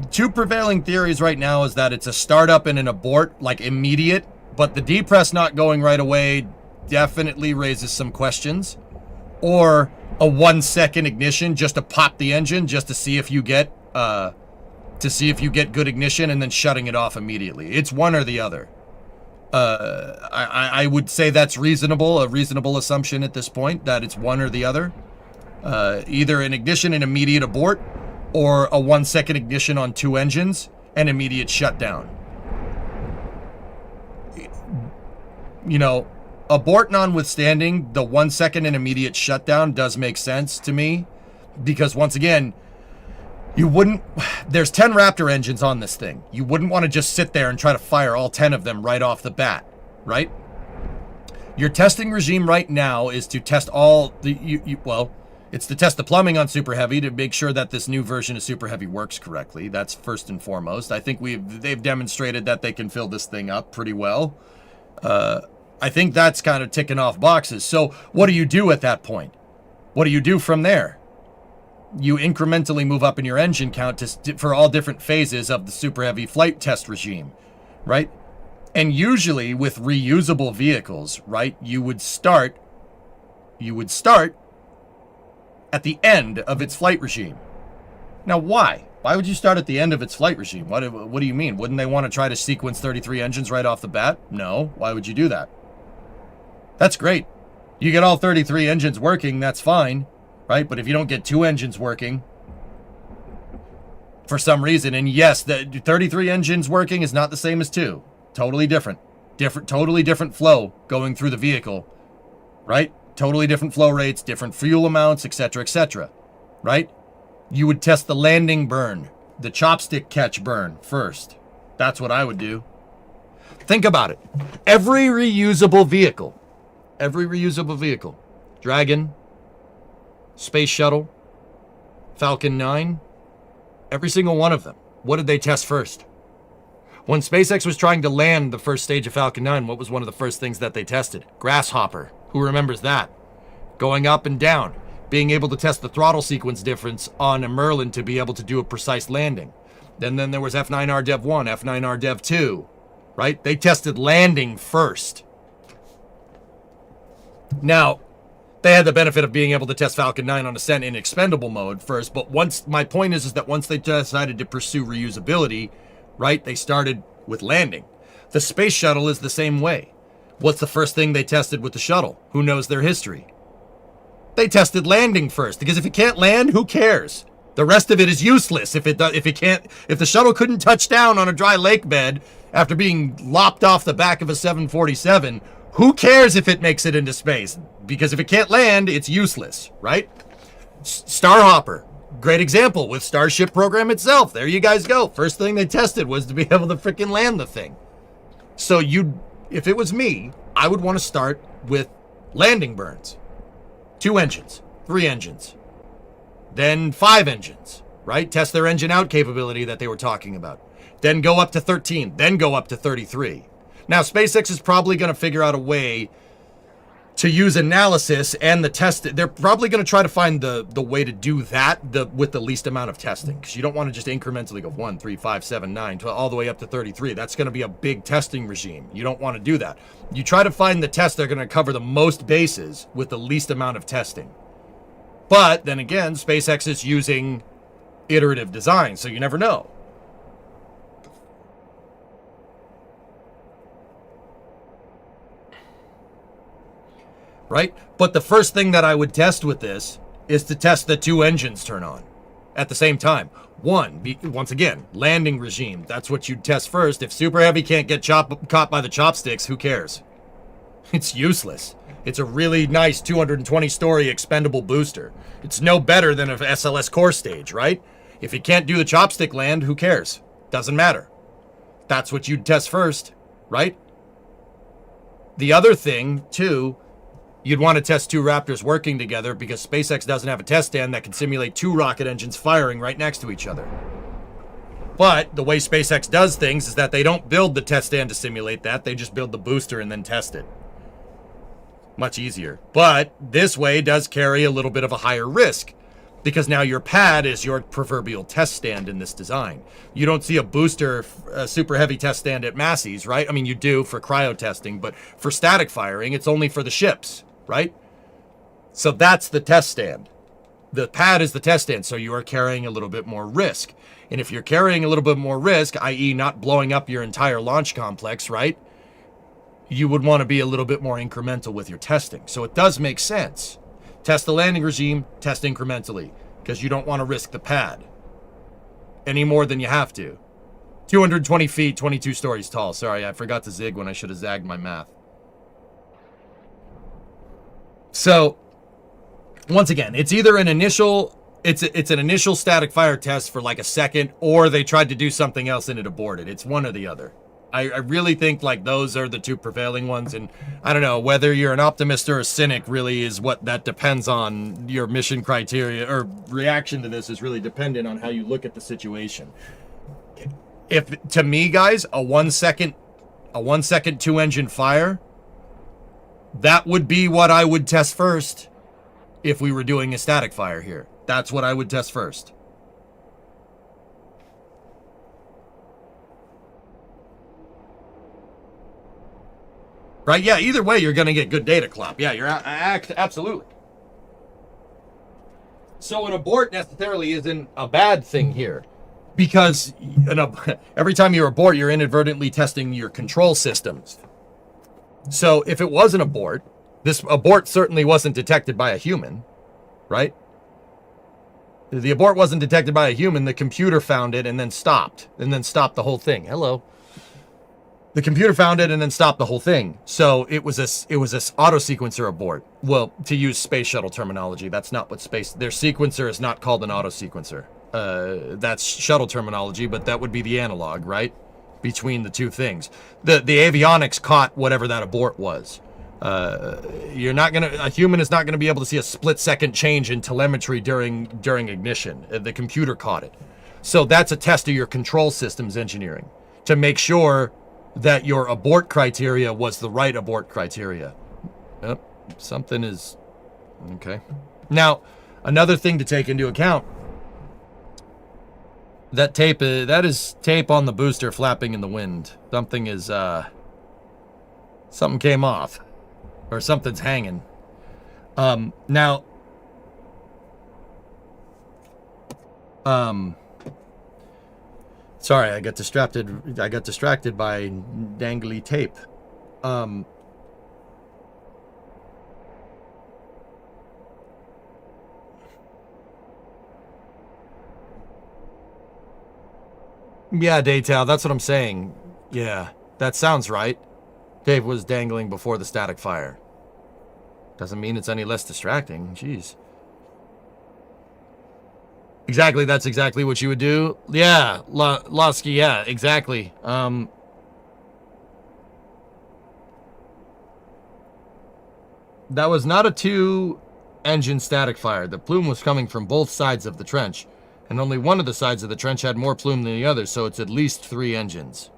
2 prevailing theories right now is that it's a startup and an abort, like immediate, but the depress not going right away definitely raises some questions. Or a 1-second ignition just to pop the engine, just to see if you get good ignition, and then shutting it off immediately. It's one or the other. I would say that's reasonable, a reasonable assumption at this point, that it's one or the other. Either an ignition and immediate abort, or a 1-second ignition on 2 engines and immediate shutdown. You know, abort notwithstanding, the 1-second and immediate shutdown does make sense to me, because once again, You wouldn't, there's 10 Raptor engines on this thing. You wouldn't want to just sit there and try to fire all 10 of them right off the bat, right? Your testing regime right now is to test all the, well, it's to test the plumbing on Super Heavy to make sure that this new version of Super Heavy works correctly. That's first and foremost. I think they've demonstrated that they can fill this thing up pretty well. I think that's kind of ticking off boxes. So what do you do at that point? What do you do from there? You incrementally move up in your engine count for all different phases of the Super Heavy flight test regime, right? And usually with reusable vehicles, right, you would start at the end of its flight regime. Now, why? Why would you start at the end of its flight regime? What do you mean? Wouldn't they want to try to sequence 33 engines right off the bat? No. Why would you do that? That's great. You get all 33 engines working, that's fine, right? But if you don't get 2 engines working for some reason, and yes, the 33 engines working is not the same as 2. Totally different. Totally different flow going through the vehicle, right? Totally different flow rates, different fuel amounts, etc., right? You would test the landing burn, the chopstick catch burn first. That's what I would do. Think about it. Every reusable vehicle, Dragon, Space Shuttle, Falcon 9, every single one of them, what did they test first? When SpaceX was trying to land the first stage of Falcon 9, what was one of the first things that they tested? Grasshopper. Who remembers that? Going up and down. Being able to test the throttle sequence difference on a Merlin to be able to do a precise landing. Then there was F9R Dev 1, F9R Dev 2, right? They tested landing first. Now, they had the benefit of being able to test Falcon 9 on ascent in expendable mode first, but my point is that once they decided to pursue reusability, right, they started with landing. The space shuttle is the same way. What's the first thing they tested with the shuttle? Who knows their history? They tested landing first, because if it can't land, who cares? The rest of it is useless if the shuttle couldn't touch down on a dry lake bed after being lopped off the back of a 747. Who cares if it makes it into space? Because if it can't land, it's useless, right? Starhopper, great example with Starship program itself. There you guys go. First thing they tested was to be able to freaking land the thing. So if it was me, I would want to start with landing burns. 2 engines, 3 engines, then 5 engines, right? Test their engine out capability that they were talking about. Then go up to 13, then go up to 33. Now, SpaceX is probably going to figure out a way to use analysis and the test. They're probably going to try to find the way to do that with the least amount of testing, because you don't want to just incrementally go 1, 3, 5, 7, 9, 12, all the way up to 33. That's going to be a big testing regime. You don't want to do that. You try to find the tests that are going to cover the most bases with the least amount of testing. But then again, SpaceX is using iterative design, so you never know. Right? But the first thing that I would test with this is to test the 2 engines turn on at the same time. Once again, landing regime. That's what you'd test first. If Super Heavy can't get caught by the chopsticks, who cares? It's useless. It's a really nice 220-story expendable booster. It's no better than an SLS core stage, right? If it can't do the chopstick land, who cares? Doesn't matter. That's what you'd test first, right? The other thing, too, you'd want to test 2 Raptors working together, because SpaceX doesn't have a test stand that can simulate 2 rocket engines firing right next to each other. But the way SpaceX does things is that they don't build the test stand to simulate that. They just build the booster and then test it. Much easier. But this way does carry a little bit of a higher risk, because now your pad is your proverbial test stand in this design. You don't see a booster, Super Heavy test stand at Massey's, right? I mean, you do for cryo testing, but for static firing, it's only for the ships, right? So that's the test stand. The pad is the test stand, so you are carrying a little bit more risk. And if you're carrying a little bit more risk, i.e. not blowing up your entire launch complex, right? You would want to be a little bit more incremental with your testing. So it does make sense. Test the landing regime, test incrementally, because you don't want to risk the pad any more than you have to. 220 feet, 22 stories tall. Sorry, I forgot to zig when I should have zagged my math. So, once again, it's either an initial it's an initial static fire test for like a second, or they tried to do something else and it aborted. It's one or the other. I really think like those are the two prevailing ones, and I don't know whether you're an optimist or a cynic. Really, is what that depends on. Your mission criteria or reaction to this is really dependent on how you look at the situation. If to me, guys, a 1 second 2-engine fire, that would be what I would test first. If we were doing a static fire here, that's what I would test first. Right? Yeah, either way, you're going to get good data clop. Yeah, you're absolutely. So an abort necessarily isn't a bad thing here. Because every time you abort, you're inadvertently testing your control systems. So if it was an abort, this abort certainly wasn't detected by a human, right? The abort wasn't detected by a human. The computer found it and then stopped the whole thing. Hello. The computer found it and then stopped the whole thing. So it was this auto sequencer abort. Well, to use space shuttle terminology, that's not what their sequencer is not called an auto sequencer. That's shuttle terminology, but that would be the analog, right? Between the two things. The avionics caught whatever that abort was. A human is not gonna be able to see a split-second change in telemetry during ignition. The computer caught it. So that's a test of your control systems engineering to make sure that your abort criteria was the right abort criteria. Yep, something is okay. Now, another thing to take into account. That is tape on the booster flapping in the wind. Something came off. Or something's hanging. Now, sorry, I got distracted by dangly tape. Yeah, Daytal, that's what I'm saying. Yeah, that sounds right. Dave was dangling before the static fire. Doesn't mean it's any less distracting. Jeez. Exactly, that's exactly what you would do. Yeah, Losky, yeah, exactly. That was not a 2-engine static fire. The plume was coming from both sides of the trench, and only one of the sides of the trench had more plume than the other, so it's at least 3 engines.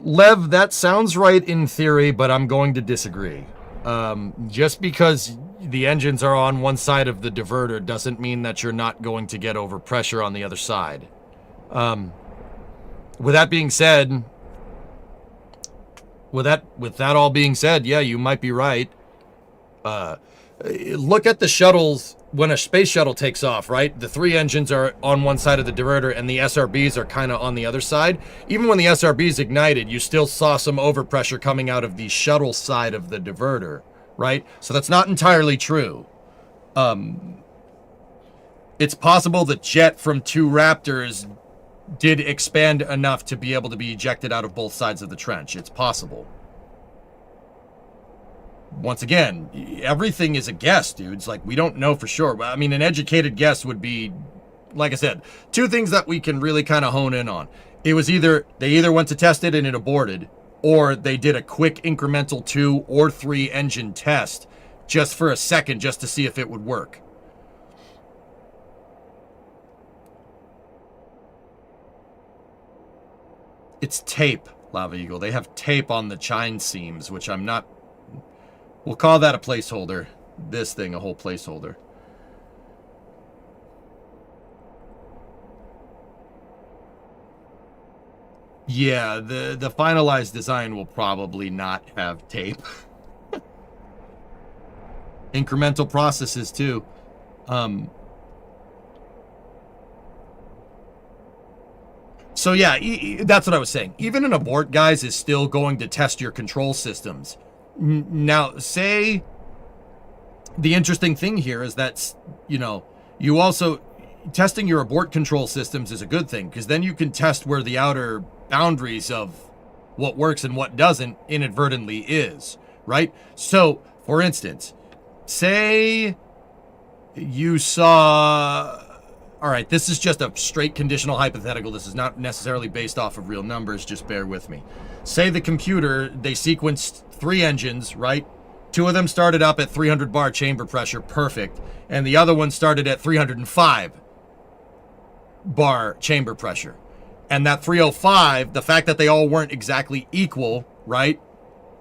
Lev, that sounds right in theory, but I'm going to disagree. Just because the engines are on one side of the diverter doesn't mean that you're not going to get overpressure on the other side. With that being said, with that all being said, yeah, you might be right. Look at the shuttles when a space shuttle takes off, right? The 3 engines are on one side of the diverter and the SRBs are kind of on the other side. Even when the SRBs ignited, you still saw some overpressure coming out of the shuttle side of the diverter, right? So that's not entirely true. It's possible the jet from 2 Raptors did expand enough to be able to be ejected out of both sides of the trench. It's possible. Once again, everything is a guess, dudes. Like, we don't know for sure. I mean, an educated guess would be, like I said, 2 things that we can really kind of hone in on. It was they either went to test it and it aborted, or they did a quick incremental 2 or 3 engine test just for a second, just to see if it would work. It's tape, Lava Eagle. They have tape on the chine seams, which I'm not... We'll call that a placeholder. This thing a whole placeholder. Yeah, the finalized design will probably not have tape. Incremental processes too. So yeah, that's what I was saying. Even an abort, guys, is still going to test your control systems. Now, say the interesting thing here is that, you know, you also testing your abort control systems is a good thing, because then you can test where the outer boundaries of what works and what doesn't inadvertently is, right? So, for instance, say you saw... All right, this is just a straight conditional hypothetical. This is not necessarily based off of real numbers. Just bear with me. Say the computer, they sequenced 3 engines, right? 2 of them started up at 300 bar chamber pressure, perfect. And the other one started at 305 bar chamber pressure. And that 305, the fact that they all weren't exactly equal, right,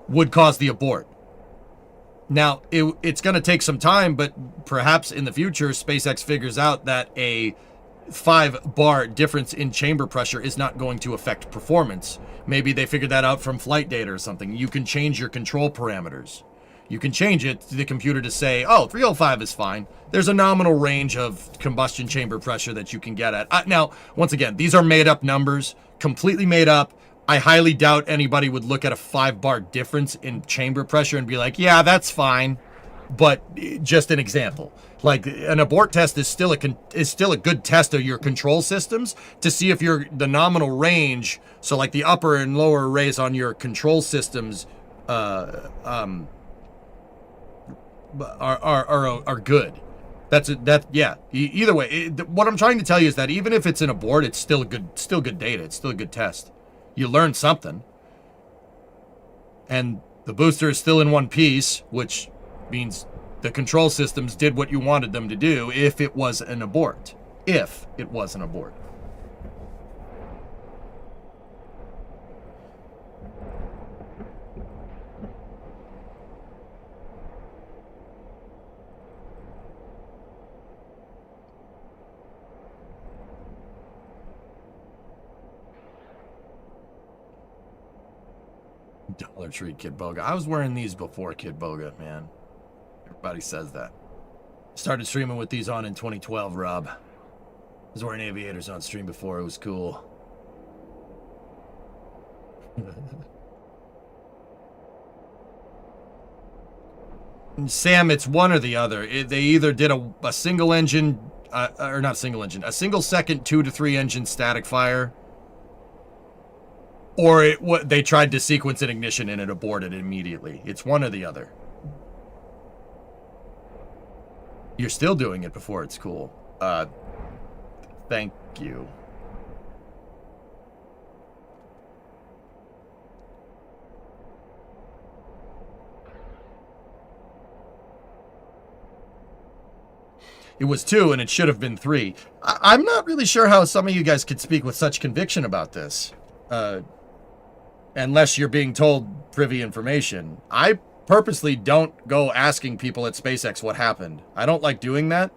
would cause the abort. Now, it's going to take some time, but perhaps in the future, SpaceX figures out that a 5 bar difference in chamber pressure is not going to affect performance. Maybe they figured that out from flight data or something. You can change your control parameters. You can change it to the computer to say, oh, 305 is fine. There's a nominal range of combustion chamber pressure that you can get at. Now, once again, these are made up numbers, completely made up. I highly doubt anybody would look at a 5 bar difference in chamber pressure and be like, yeah, that's fine. But just an example. Like, an abort test is still a good test of your control systems to see if the nominal range, so like the upper and lower arrays on your control systems are good. Yeah. Either way, what I'm trying to tell you is that even if it's an abort, it's still good data. It's still a good test. You learned something. And the booster is still in one piece, which means the control systems did what you wanted them to do if it was an abort. If it was an abort. Dollar Tree Kid Boga. I was wearing these before Kid Boga, man. Everybody says that. Started streaming with these on in 2012, Rob. I was wearing aviators on stream before. It was cool. Sam, it's one or the other. They either did a single engine, or not single engine, a single second 2 to 3 engine static fire, or they tried to sequence an ignition and it aborted immediately. It's one or the other. You're still doing it before it's cool. Thank you. It was 2 and it should have been 3. I'm not really sure how some of you guys could speak with such conviction about this. Unless you're being told privy information. I purposely don't go asking people at SpaceX what happened. I don't like doing that.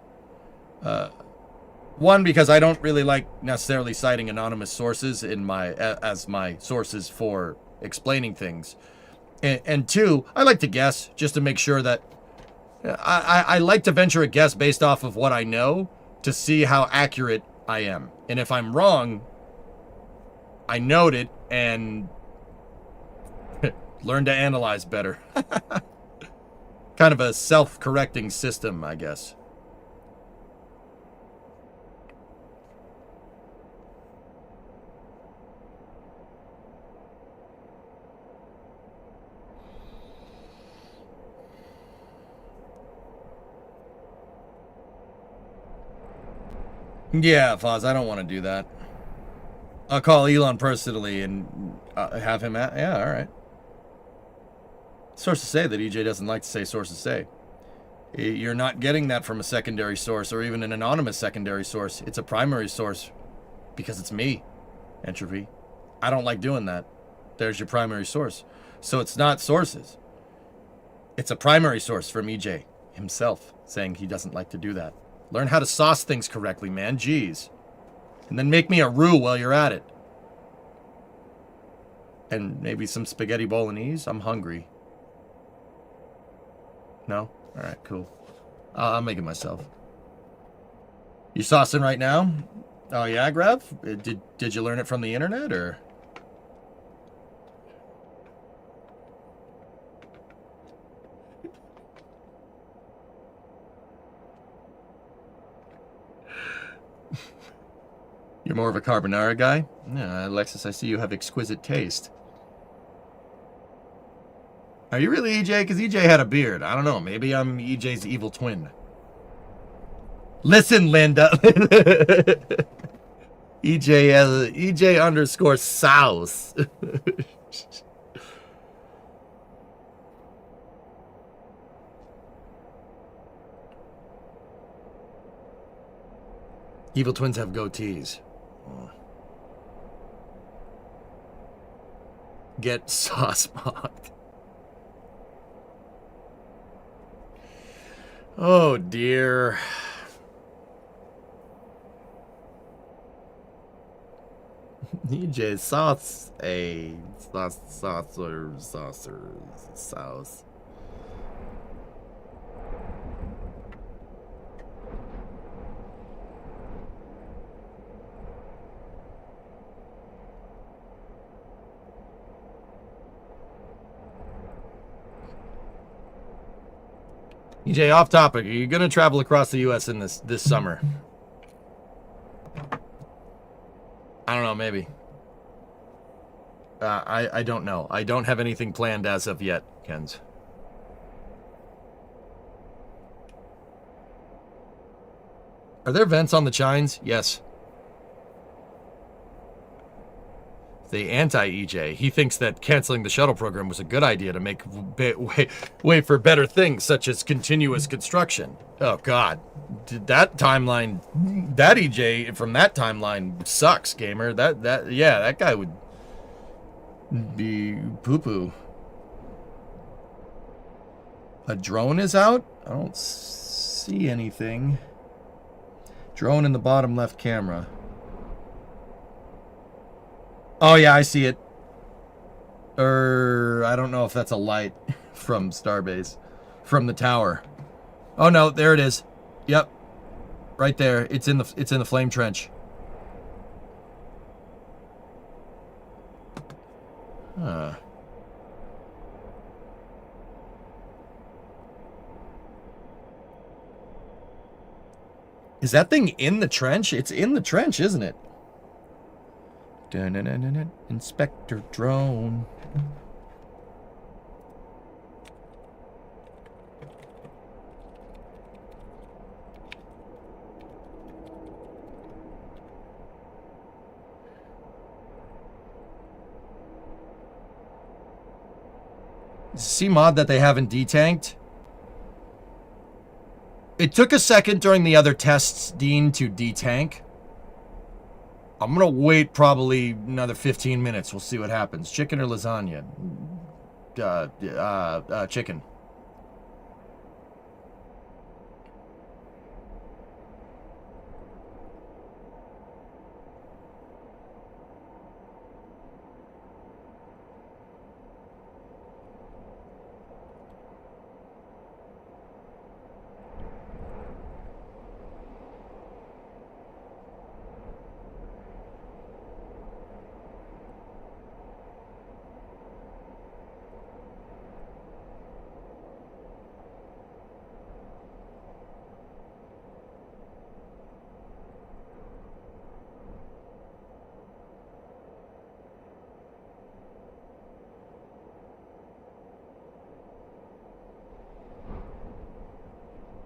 One, because I don't really like necessarily citing anonymous sources as my sources for explaining things. And 2, I like to guess just to make sure that I like to venture a guess based off of what I know to see how accurate I am. And if I'm wrong, I note it and learn to analyze better. Kind of a self-correcting system, I guess. Yeah, Foz, I don't want to do that. I'll call Elon personally and have him yeah, all right. Sources say that EJ doesn't like to say sources say. You're not getting that from a secondary source or even an anonymous secondary source. It's a primary source because it's me, Entropy. I don't like doing that. There's your primary source. So it's not sources. It's a primary source from EJ himself saying he doesn't like to do that. Learn how to sauce things correctly, man. Jeez. And then make me a roux while you're at it. And maybe some spaghetti bolognese. I'm hungry. No? Alright, cool. I'll make it myself. You saucing right now? Oh yeah, Grav? Did you learn it from the internet, or...? You're more of a carbonara guy? Yeah, Alexis, I see you have exquisite taste. Are you really EJ? Because EJ had a beard. I don't know. Maybe I'm EJ's evil twin. Listen, Linda. EJ underscore South. Evil twins have goatees. Get sauce mocked. Oh dear. EJ sauce a saucer sauce. EJ, off topic. Are you going to travel across the U.S. in this summer? I don't know, maybe. I don't know. I don't have anything planned as of yet, Kens. Are there vents on the chines? Yes. The anti-EJ. He thinks that canceling the shuttle program was a good idea to make way for better things, such as continuous construction. Oh, God. That timeline, that EJ from that timeline sucks, gamer. That guy would be poo-poo. A drone is out? I don't see anything. Drone in the bottom left camera. Oh, yeah, I see it. I don't know if that's a light from Starbase. From the tower. Oh, no, there it is. Yep. Right there. It's in the flame trench. Huh. Is that thing in the trench? It's in the trench, isn't it? Dun-dun-dun-dun-dun. Inspector drone. See mod that they haven't detanked? It took a second during the other tests, Dean, to detank. I'm going to wait probably another 15 minutes. We'll see what happens. Chicken or lasagna? Chicken.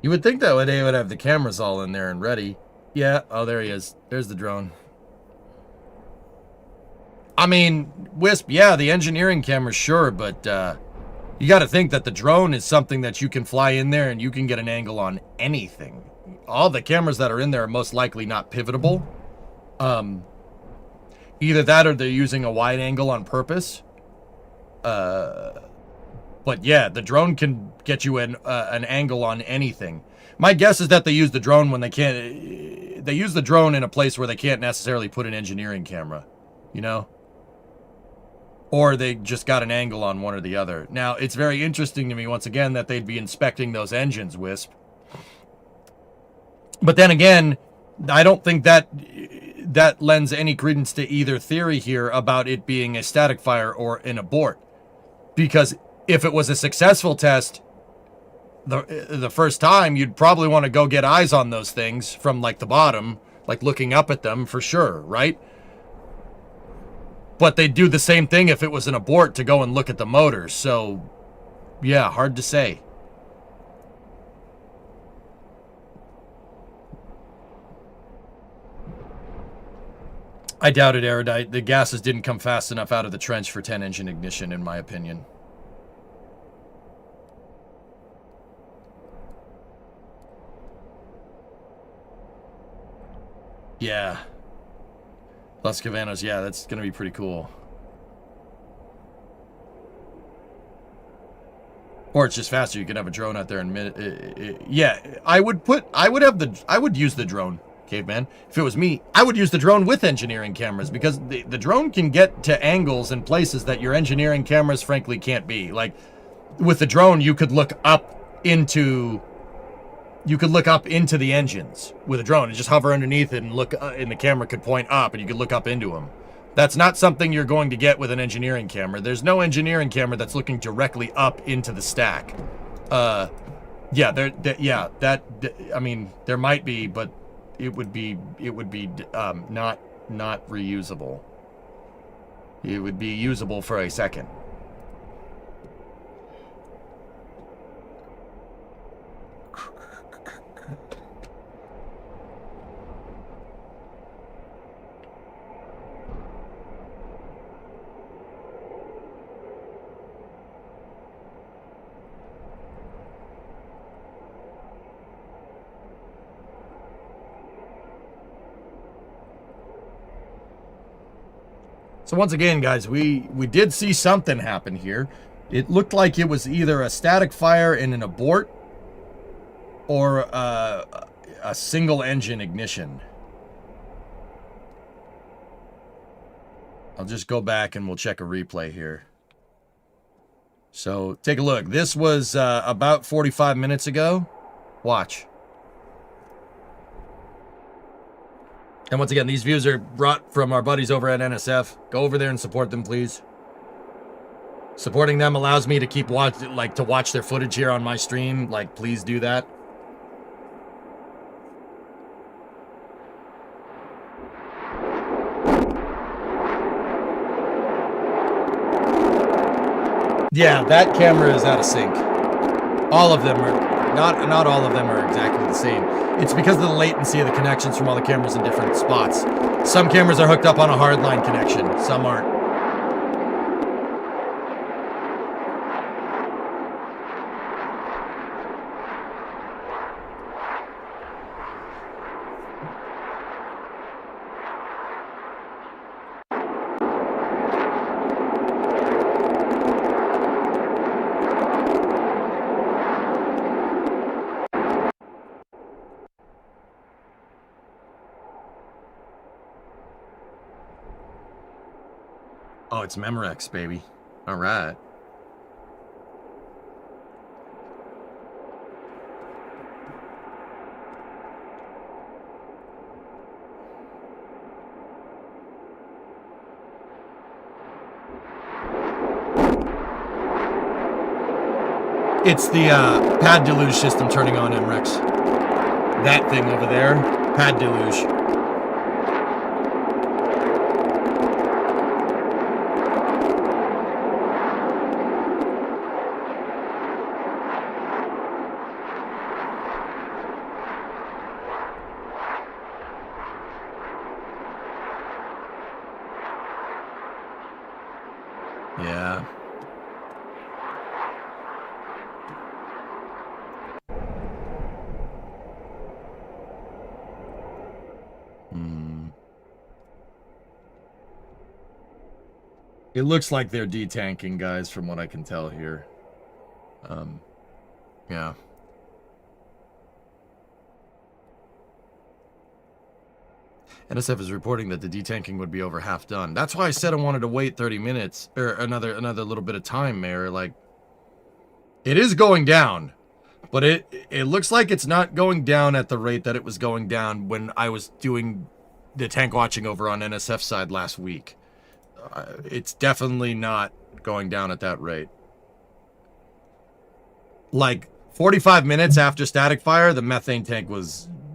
You would think that they would have the cameras all in there and ready. Yeah, oh, there he is. There's the drone. I mean, Wisp, yeah, the engineering camera, sure, but you got to think that the drone is something that you can fly in there and you can get an angle on anything. All the cameras that are in there are most likely not pivotable. Either that or they're using a wide angle on purpose. But yeah, the drone can get you an angle on anything. My guess is that they use the drone when they can't. They use the drone in a place where they can't necessarily put an engineering camera, you know? Or they just got an angle on one or the other. Now, it's very interesting to me, once again, that they'd be inspecting those engines, Wisp. But then again, I don't think that lends any credence to either theory here about it being a static fire or an abort. Because if it was a successful test the first time, you'd probably want to go get eyes on those things from like the bottom, like looking up at them for sure, right? But they'd do the same thing if it was an abort to go and look at the motors. So Yeah, hard to say. I doubt it, Erudite. The gases didn't come fast enough out of the trench for 10 engine ignition, in my opinion. Yeah. Las Cavanas, yeah, that's going to be pretty cool. Or it's just faster. You can have a drone out there and yeah, I would use the drone, caveman. If it was me, I would use the drone with engineering cameras, because the drone can get to angles and places that your engineering cameras frankly can't be. Like with the drone, you could look up into the engines with a drone and just hover underneath it and look, and the camera could point up and you could look up into them. That's not something you're going to get with an engineering camera. There's no engineering camera that's looking directly up into the stack. I mean, there might be, but it would be not reusable. It would be usable for a second. So once again, guys, we did see something happen here. It looked like it was either a static fire in an abort or a single engine ignition. I'll just go back and we'll check a replay here. So take a look. This was about 45 minutes ago. Watch. And once again, these views are brought from our buddies over at NSF. Go over there and support them, please. Supporting them allows me to keep to watch their footage here on my stream. Like, please do that. Yeah, that camera is out of sync. All of them are. Not all of them are exactly the same. It's because of the latency of the connections from all the cameras in different spots. Some cameras are hooked up on a hardline connection. Some aren't. Oh, it's Memorex, baby. All right. It's the pad deluge system turning on, MREX. That thing over there, pad deluge. Yeah. It looks like they're detanking, guys, from what I can tell here. Yeah. NSF is reporting that the detanking would be over half done. That's why I said I wanted to wait 30 minutes, or another little bit of time, Mayor. Like, it is going down, but it looks like it's not going down at the rate that it was going down when I was doing the tank watching over on NSF side last week. It's definitely not going down at that rate. Like 45 minutes after static fire, the methane tank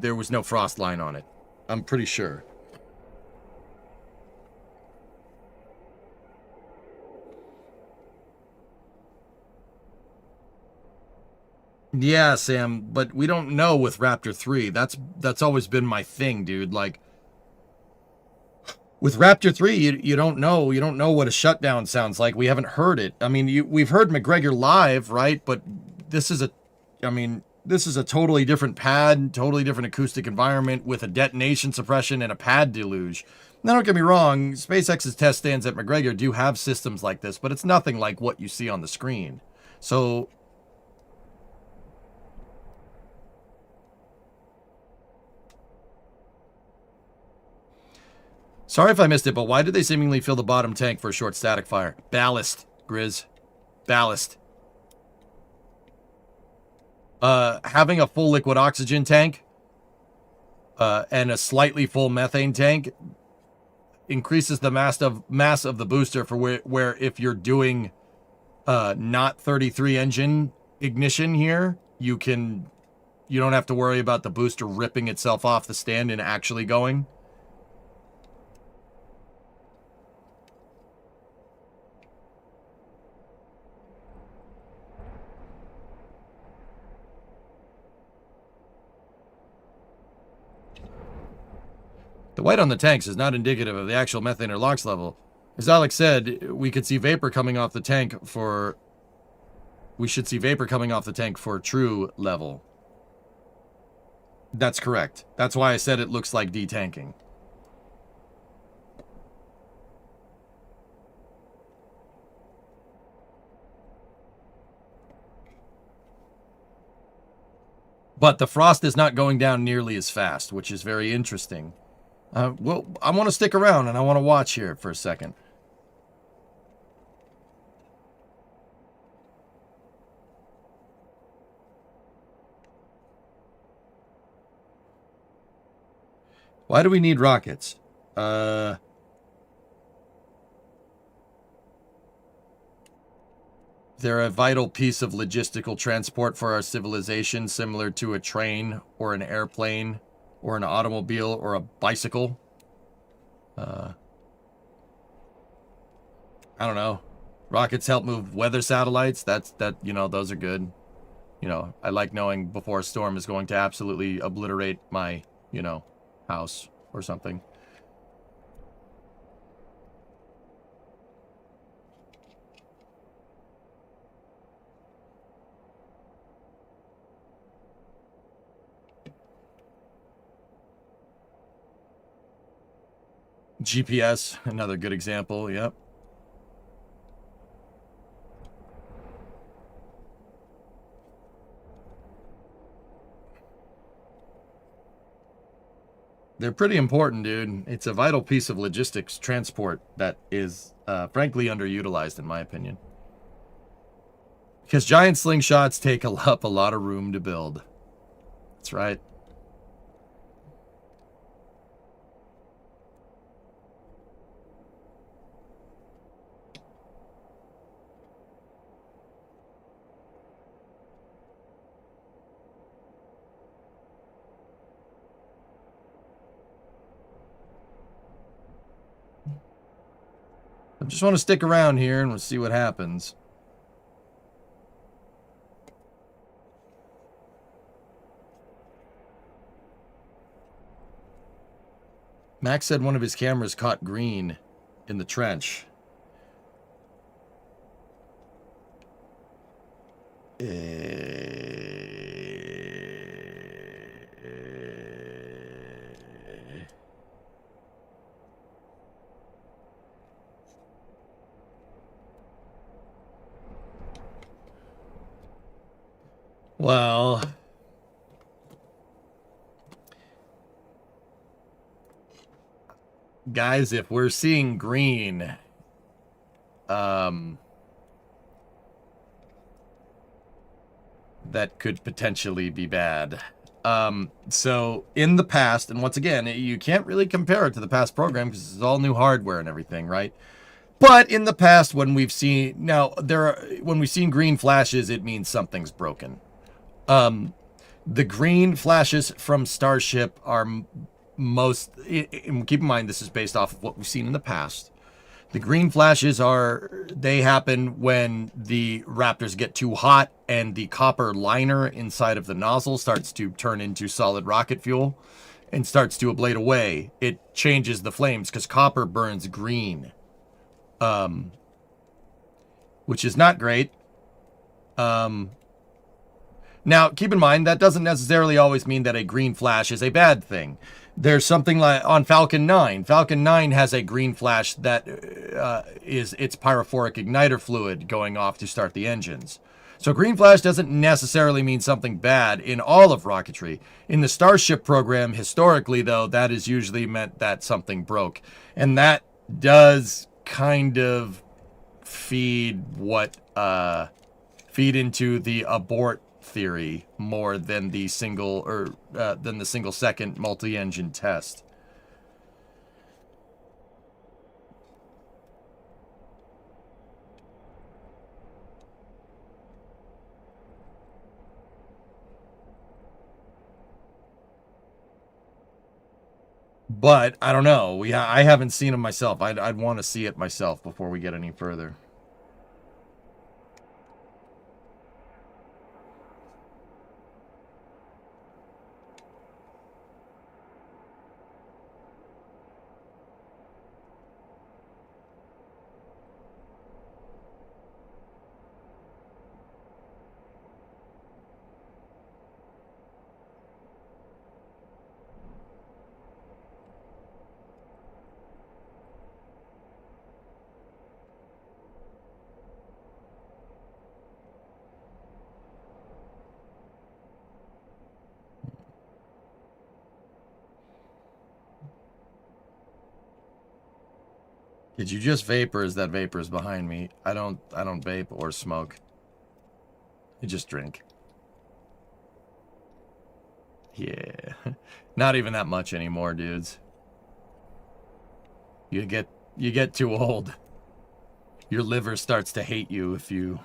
there was no frost line on it. I'm pretty sure. Yeah, Sam, but we don't know with Raptor 3. That's always been my thing, dude. Like with Raptor 3, you don't know. You don't know what a shutdown sounds like. We haven't heard it. I mean, we've heard McGregor live, right? But this is a I mean, this is a totally different pad, totally different acoustic environment with a detonation suppression and a pad deluge. Now, don't get me wrong, SpaceX's test stands at McGregor do have systems like this, but it's nothing like what you see on the screen. So sorry if I missed it, but why did they seemingly fill the bottom tank for a short static fire? Ballast, Grizz. Ballast. Having a full liquid oxygen tank and a slightly full methane tank increases the mass of the booster for where if you're doing not 33 engine ignition here, you don't have to worry about the booster ripping itself off the stand and actually going. The white on the tanks is not indicative of the actual methane or LOX level. As Alex said, we could see vapor coming off the tank for... We should see vapor coming off the tank for true level. That's correct. That's why I said it looks like detanking. But the frost is not going down nearly as fast, which is very interesting. Well, I want to stick around and I want to watch here for a second. Why do we need rockets? They're a vital piece of logistical transport for our civilization, similar to a train or an airplane or an automobile or a bicycle. I don't know. Rockets help move weather satellites. Those are good. I like knowing before a storm is going to absolutely obliterate my, house or something. GPS, another good example, yep. They're pretty important, dude. It's a vital piece of logistics transport that is, frankly, underutilized, in my opinion. Because giant slingshots take up a lot of room to build. That's right. I just want to stick around here and we'll see what happens. Max said one of his cameras caught green in the trench. Well, guys, if we're seeing green, that could potentially be bad. So in the past, and once again, you can't really compare it to the past program because it's all new hardware and everything, right? But in the past, when we've seen when we've seen green flashes, it means something's broken. The green flashes from Starship are keep in mind this is based off of what we've seen in the past. The green flashes they happen when the Raptors get too hot and the copper liner inside of the nozzle starts to turn into solid rocket fuel and starts to ablate away. It changes the flames because copper burns green, which is not great. Now, keep in mind, that doesn't necessarily always mean that a green flash is a bad thing. There's something like on Falcon 9. Falcon 9 has a green flash that is its pyrophoric igniter fluid going off to start the engines. So green flash doesn't necessarily mean something bad in all of rocketry. In the Starship program, historically, though, that is usually meant that something broke. And that does kind of feed into the abort theory more than the single second multi-engine test. But I don't know. I haven't seen it myself. I'd want to see it myself before we get any further. Did you just vape, or is that vapors behind me? I don't vape or smoke. I just drink. Yeah. Not even that much anymore, dudes. You get too old. Your liver starts to hate you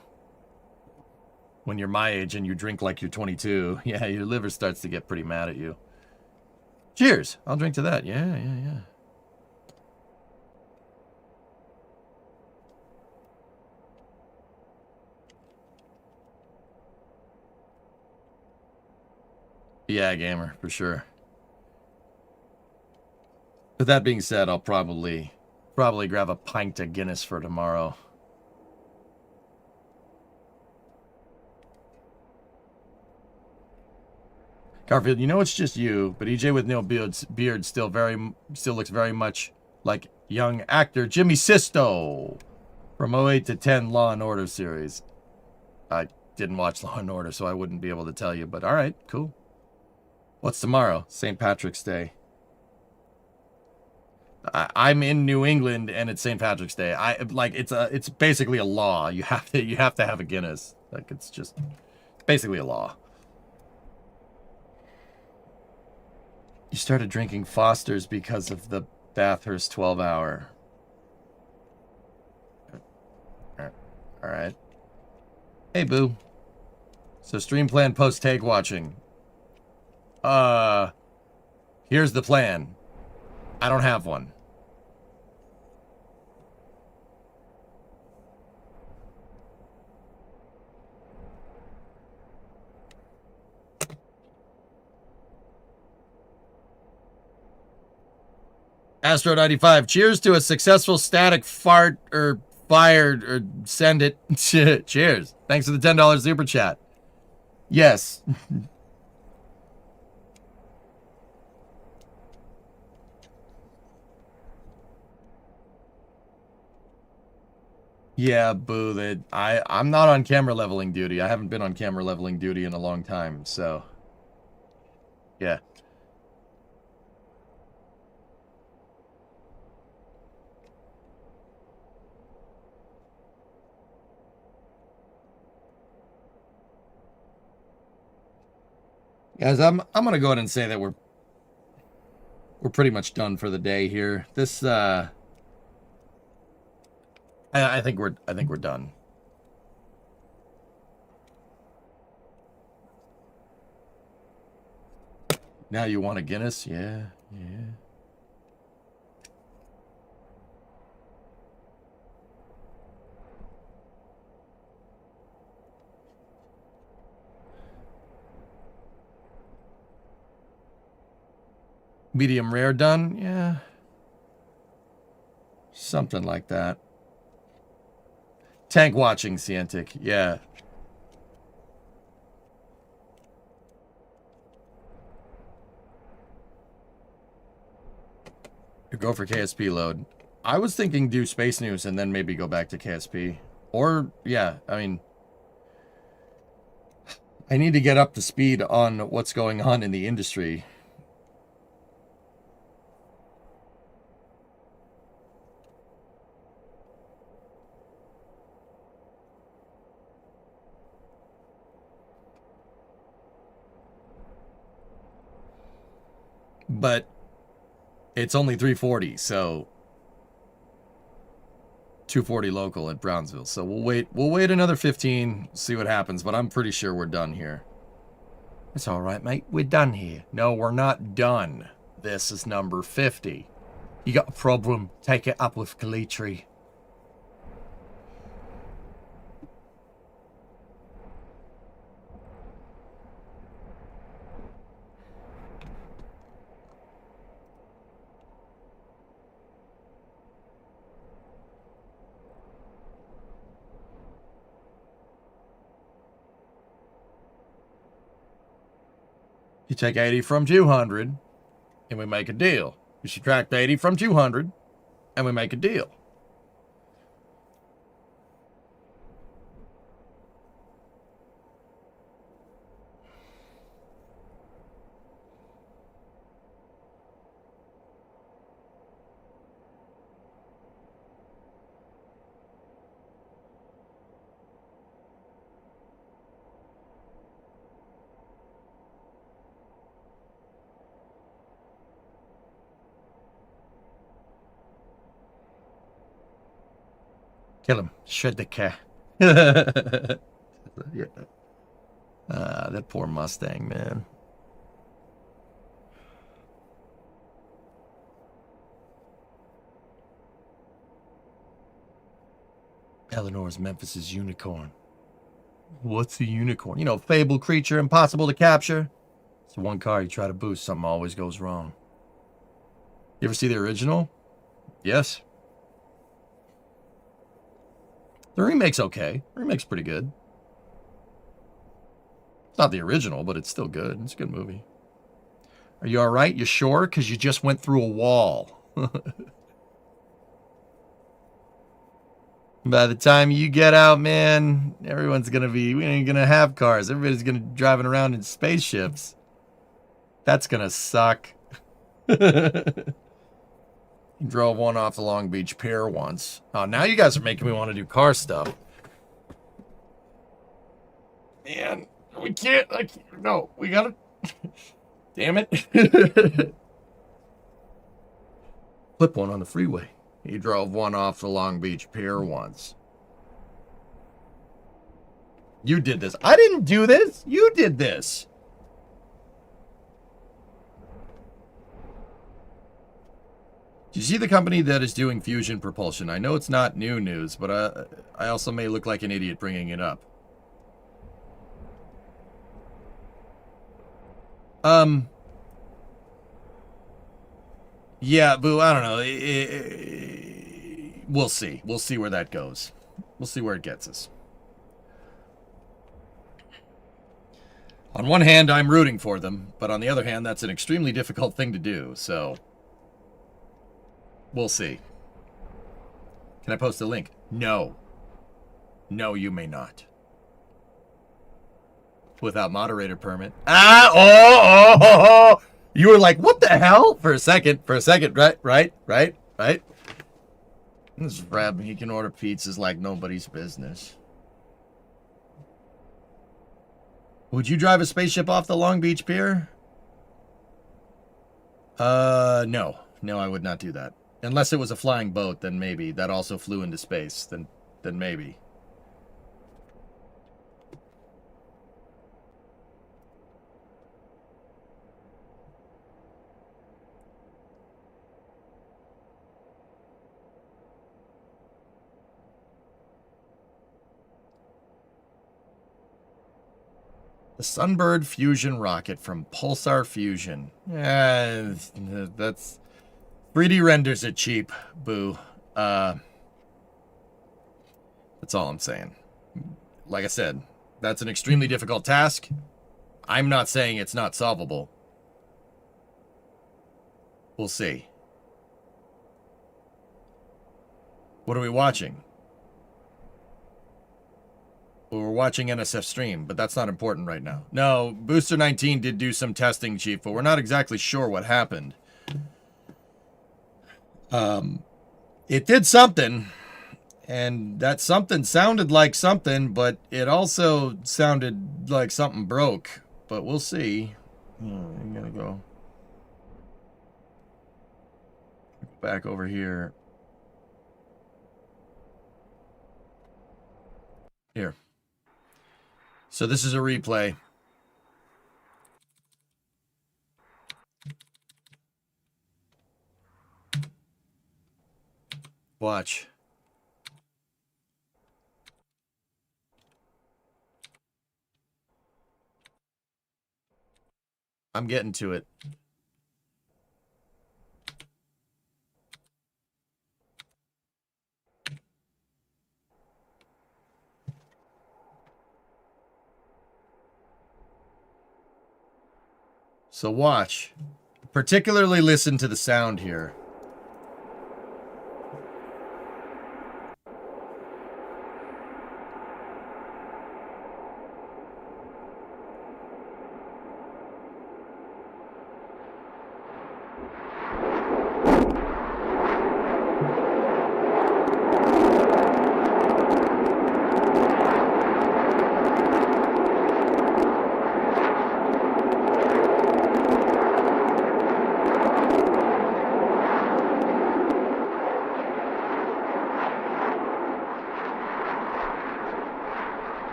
when you're my age and you drink like you're 22. Yeah, your liver starts to get pretty mad at you. Cheers. I'll drink to that. Yeah. Yeah, gamer, for sure. With that being said, I'll probably grab a pint of Guinness for tomorrow. Garfield, you know it's just you, but EJ with no beard still looks very much like young actor Jimmy Sisto from 08 to 10 Law and Order series. I didn't watch Law and Order, so I wouldn't be able to tell you, but all right, cool. What's tomorrow? St. Patrick's Day. I'm in New England and it's St. Patrick's Day. It's basically a law. You have to have a Guinness. Like it's just basically a law. You started drinking Foster's because of the Bathurst 12-hour. All right. Hey, boo. So stream plan post take watching. Here's the plan. I don't have one. Astro 95, cheers to a successful static fart or fired or send it. Cheers. Thanks for the $10 super chat. Yes. Yeah, boo. I'm not on camera leveling duty. I haven't been on camera leveling duty in a long time, so yeah. Guys, I'm gonna go ahead and say that we're pretty much done for the day here. This I think we're done. Now you want a Guinness? Yeah. Medium rare done? Yeah. Something like that. Tank watching, Cientic. Yeah. Go for KSP load. I was thinking do Space News and then maybe go back to KSP. Or, yeah, I mean, I need to get up to speed on what's going on in the industry. But it's only 340, so 240 local at Brownsville. So we'll wait another 15, see what happens, but I'm pretty sure we're done here. It's all right, mate. We're done here. No, we're not done. This is number 50. You got a problem, take it up with Kalitri. You take 80 from 200, and we make a deal. You subtract 80 from 200, and we make a deal. Kill him. Shred the car. Yeah. That poor Mustang, man. Eleanor's Memphis's unicorn. What's a unicorn? You know, fabled creature, impossible to capture. It's the one car you try to boost, something always goes wrong. You ever see the original? Yes. The remake's okay. The remake's pretty good. It's not the original, but it's still good. It's a good movie. Are you all right? You sure? Because you just went through a wall. By the time you get out, man, everyone's going to be, we ain't going to have cars. Everybody's going to be driving around in spaceships. That's going to suck. Drove one off the Long Beach Pier once. Oh, now you guys are making me want to do car stuff. Man, we can't. No, we gotta. Damn it. Flip one on the freeway. He drove one off the Long Beach Pier once. You did this. I didn't do this. You did this. Do you see the company that is doing fusion propulsion? I know it's not new news, but I also may look like an idiot bringing it up. Yeah, Boo, I don't know. We'll see. We'll see where that goes. We'll see where it gets us. On one hand, I'm rooting for them, but on the other hand, that's an extremely difficult thing to do, so we'll see. Can I post a link? No. No, you may not. Without moderator permit. Oh. You were like, what the hell? For a second, right? This Reb, he can order pizzas like nobody's business. Would you drive a spaceship off the Long Beach Pier? No. No, I would not do that. Unless it was a flying boat, then maybe. That also flew into space, then maybe. The Sunbird fusion rocket from Pulsar Fusion. That's 3D renders are cheap, boo. That's all I'm saying. Like I said, that's an extremely difficult task. I'm not saying it's not solvable. We'll see. What are we watching? Well, we're watching NSF stream, but that's not important right now. No, Booster 19 did do some testing, Chief, but we're not exactly sure what happened. It did something, and that something sounded like something, but it also sounded like something broke. But we'll see. I'm gonna go back over here. Here. So this is a replay. Watch. I'm getting to it. So watch. Particularly listen to the sound here.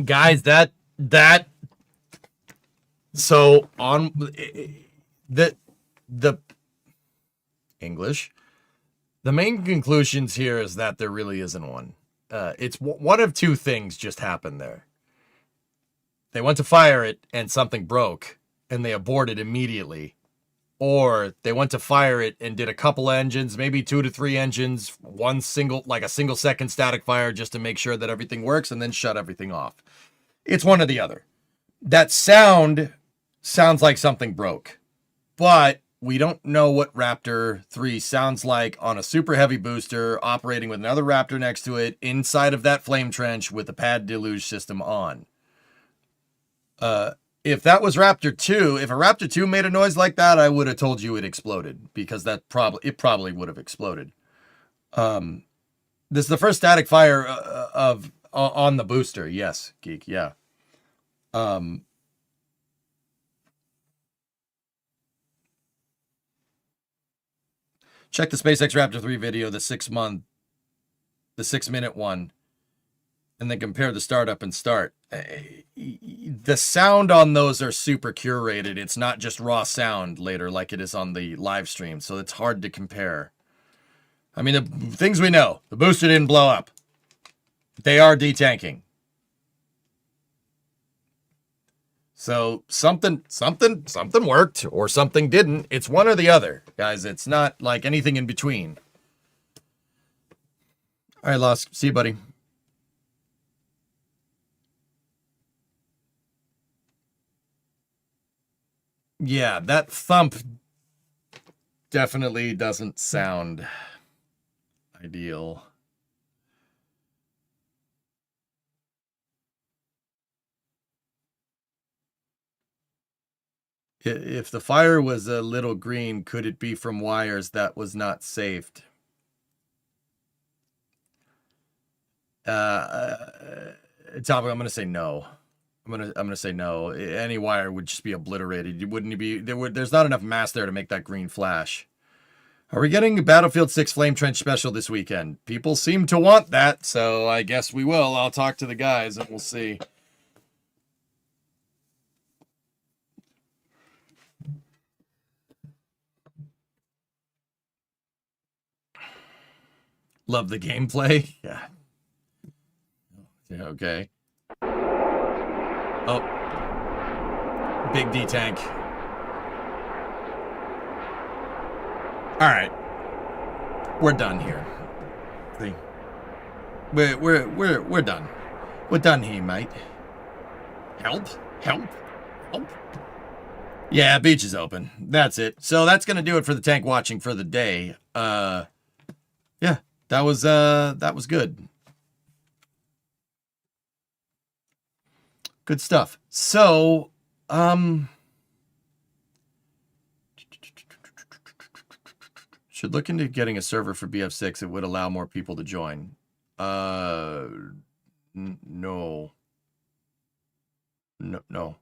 Guys, so on the English, the main conclusions here is that there really isn't one. It's one of two things just happened there. They went to fire it and something broke and they aborted immediately. Or they went to fire it and did a couple engines, maybe 2 to 3 engines, a single second static fire just to make sure that everything works and then shut everything off. It's one or the other. That sounds like something broke, but we don't know what Raptor 3 sounds like on a super heavy booster operating with another Raptor next to it inside of that flame trench with the pad deluge system on. If that was Raptor 2, if a Raptor 2 made a noise like that, I would have told you it exploded because it probably would have exploded. This is the first static fire on the booster. Yes, Geek. Yeah. Check the SpaceX Raptor 3 video, the 6-minute one, and then compare the startup and start. The sound on those are super curated. It's not just raw sound later like it is on the live stream, so it's hard to compare. I mean, the things we know. The booster didn't blow up. They are detanking. So something worked or something didn't. It's one or the other, guys. It's not like anything in between. All right, Lost. See you, buddy. Yeah, that thump definitely doesn't sound ideal. If the fire was a little green, could it be from wires that was not saved? Topic, I'm gonna say no. I'm gonna say no. Any wire would just be obliterated. You wouldn't be there's not enough mass there to make that green flash. Are we getting a Battlefield 6 Flame Trench special this weekend? People seem to want that, so I guess we will. I'll talk to the guys and we'll see. Love the gameplay. Yeah. Yeah, okay. Oh. Big D tank. All right. We're done here. See? We're done. We're done here, mate. Help? Help? Help? Yeah, beach is open. That's it. So that's gonna do it for the tank watching for the day. Yeah, that was good. Good stuff. So, should look into getting a server for BF6. It would allow more people to join. No. No. No.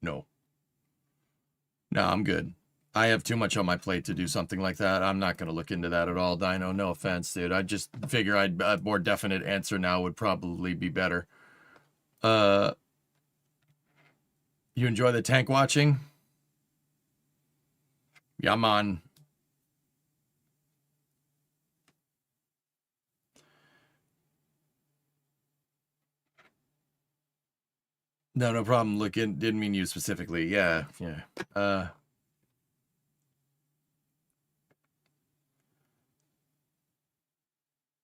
No, I'm good. I have too much on my plate to do something like that. I'm not going to look into that at all, Dino. No offense, dude. I just figure a more definite answer now would probably be better. You enjoy the tank watching? Yeah, I'm on. No problem. Look, it didn't mean you specifically. Yeah.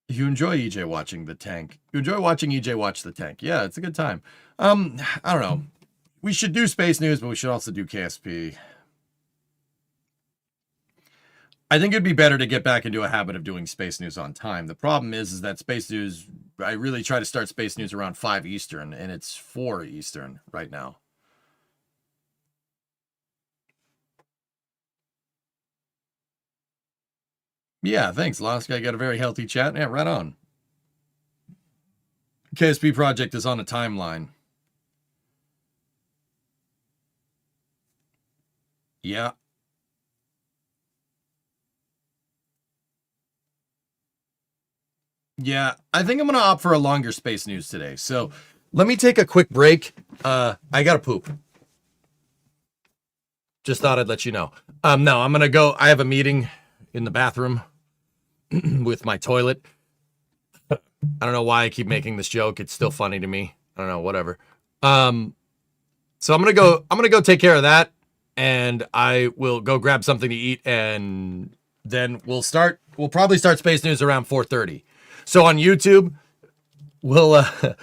You enjoy EJ watching the tank. You enjoy watching EJ watch the tank. Yeah, it's a good time. I don't know. We should do Space News, but we should also do KSP. I think it'd be better to get back into a habit of doing Space News on time. The problem is that Space News, I really try to start Space News around 5 Eastern, and it's 4 Eastern right now. Yeah, thanks, Lost Guy. Got a very healthy chat. Yeah, right on. KSP project is on a timeline. Yeah. Yeah, I think I'm going to opt for a longer Space News today. So let me take a quick break. I got to poop. Just thought I'd let you know. No, I'm going to go. I have a meeting in the bathroom with my toilet. I don't know why I keep making this joke. It's still funny to me. I don't know, whatever. So I'm going to go take care of that, and I will go grab something to eat, and then we'll probably start Space News around 4:30. So on YouTube, we'll have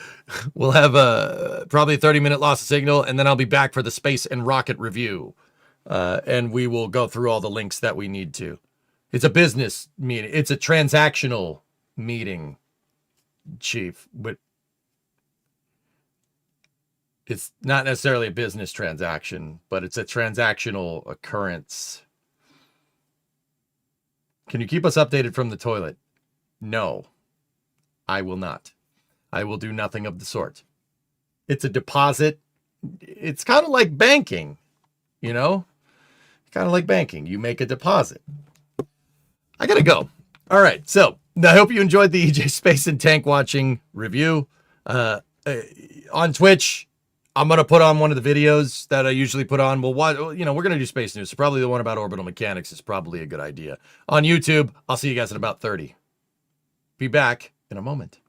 probably a 30-minute loss of signal, and then I'll be back for the Space and Rocket review. And we will go through all the links that we need to. It's a business meeting. It's a transactional meeting, Chief. But it's not necessarily a business transaction, but it's a transactional occurrence. Can you keep us updated from the toilet? No, I will not. I will do nothing of the sort. It's a deposit. It's kind of like banking, you know? Kind of like banking. You make a deposit. I gotta go. All right. So I hope you enjoyed the EJ Space and Tank watching review. On Twitch, I'm gonna put on one of the videos that I usually put on. We're gonna do Space News. So probably the one about orbital mechanics is probably a good idea. On YouTube, I'll see you guys in about 30. Be back in a moment.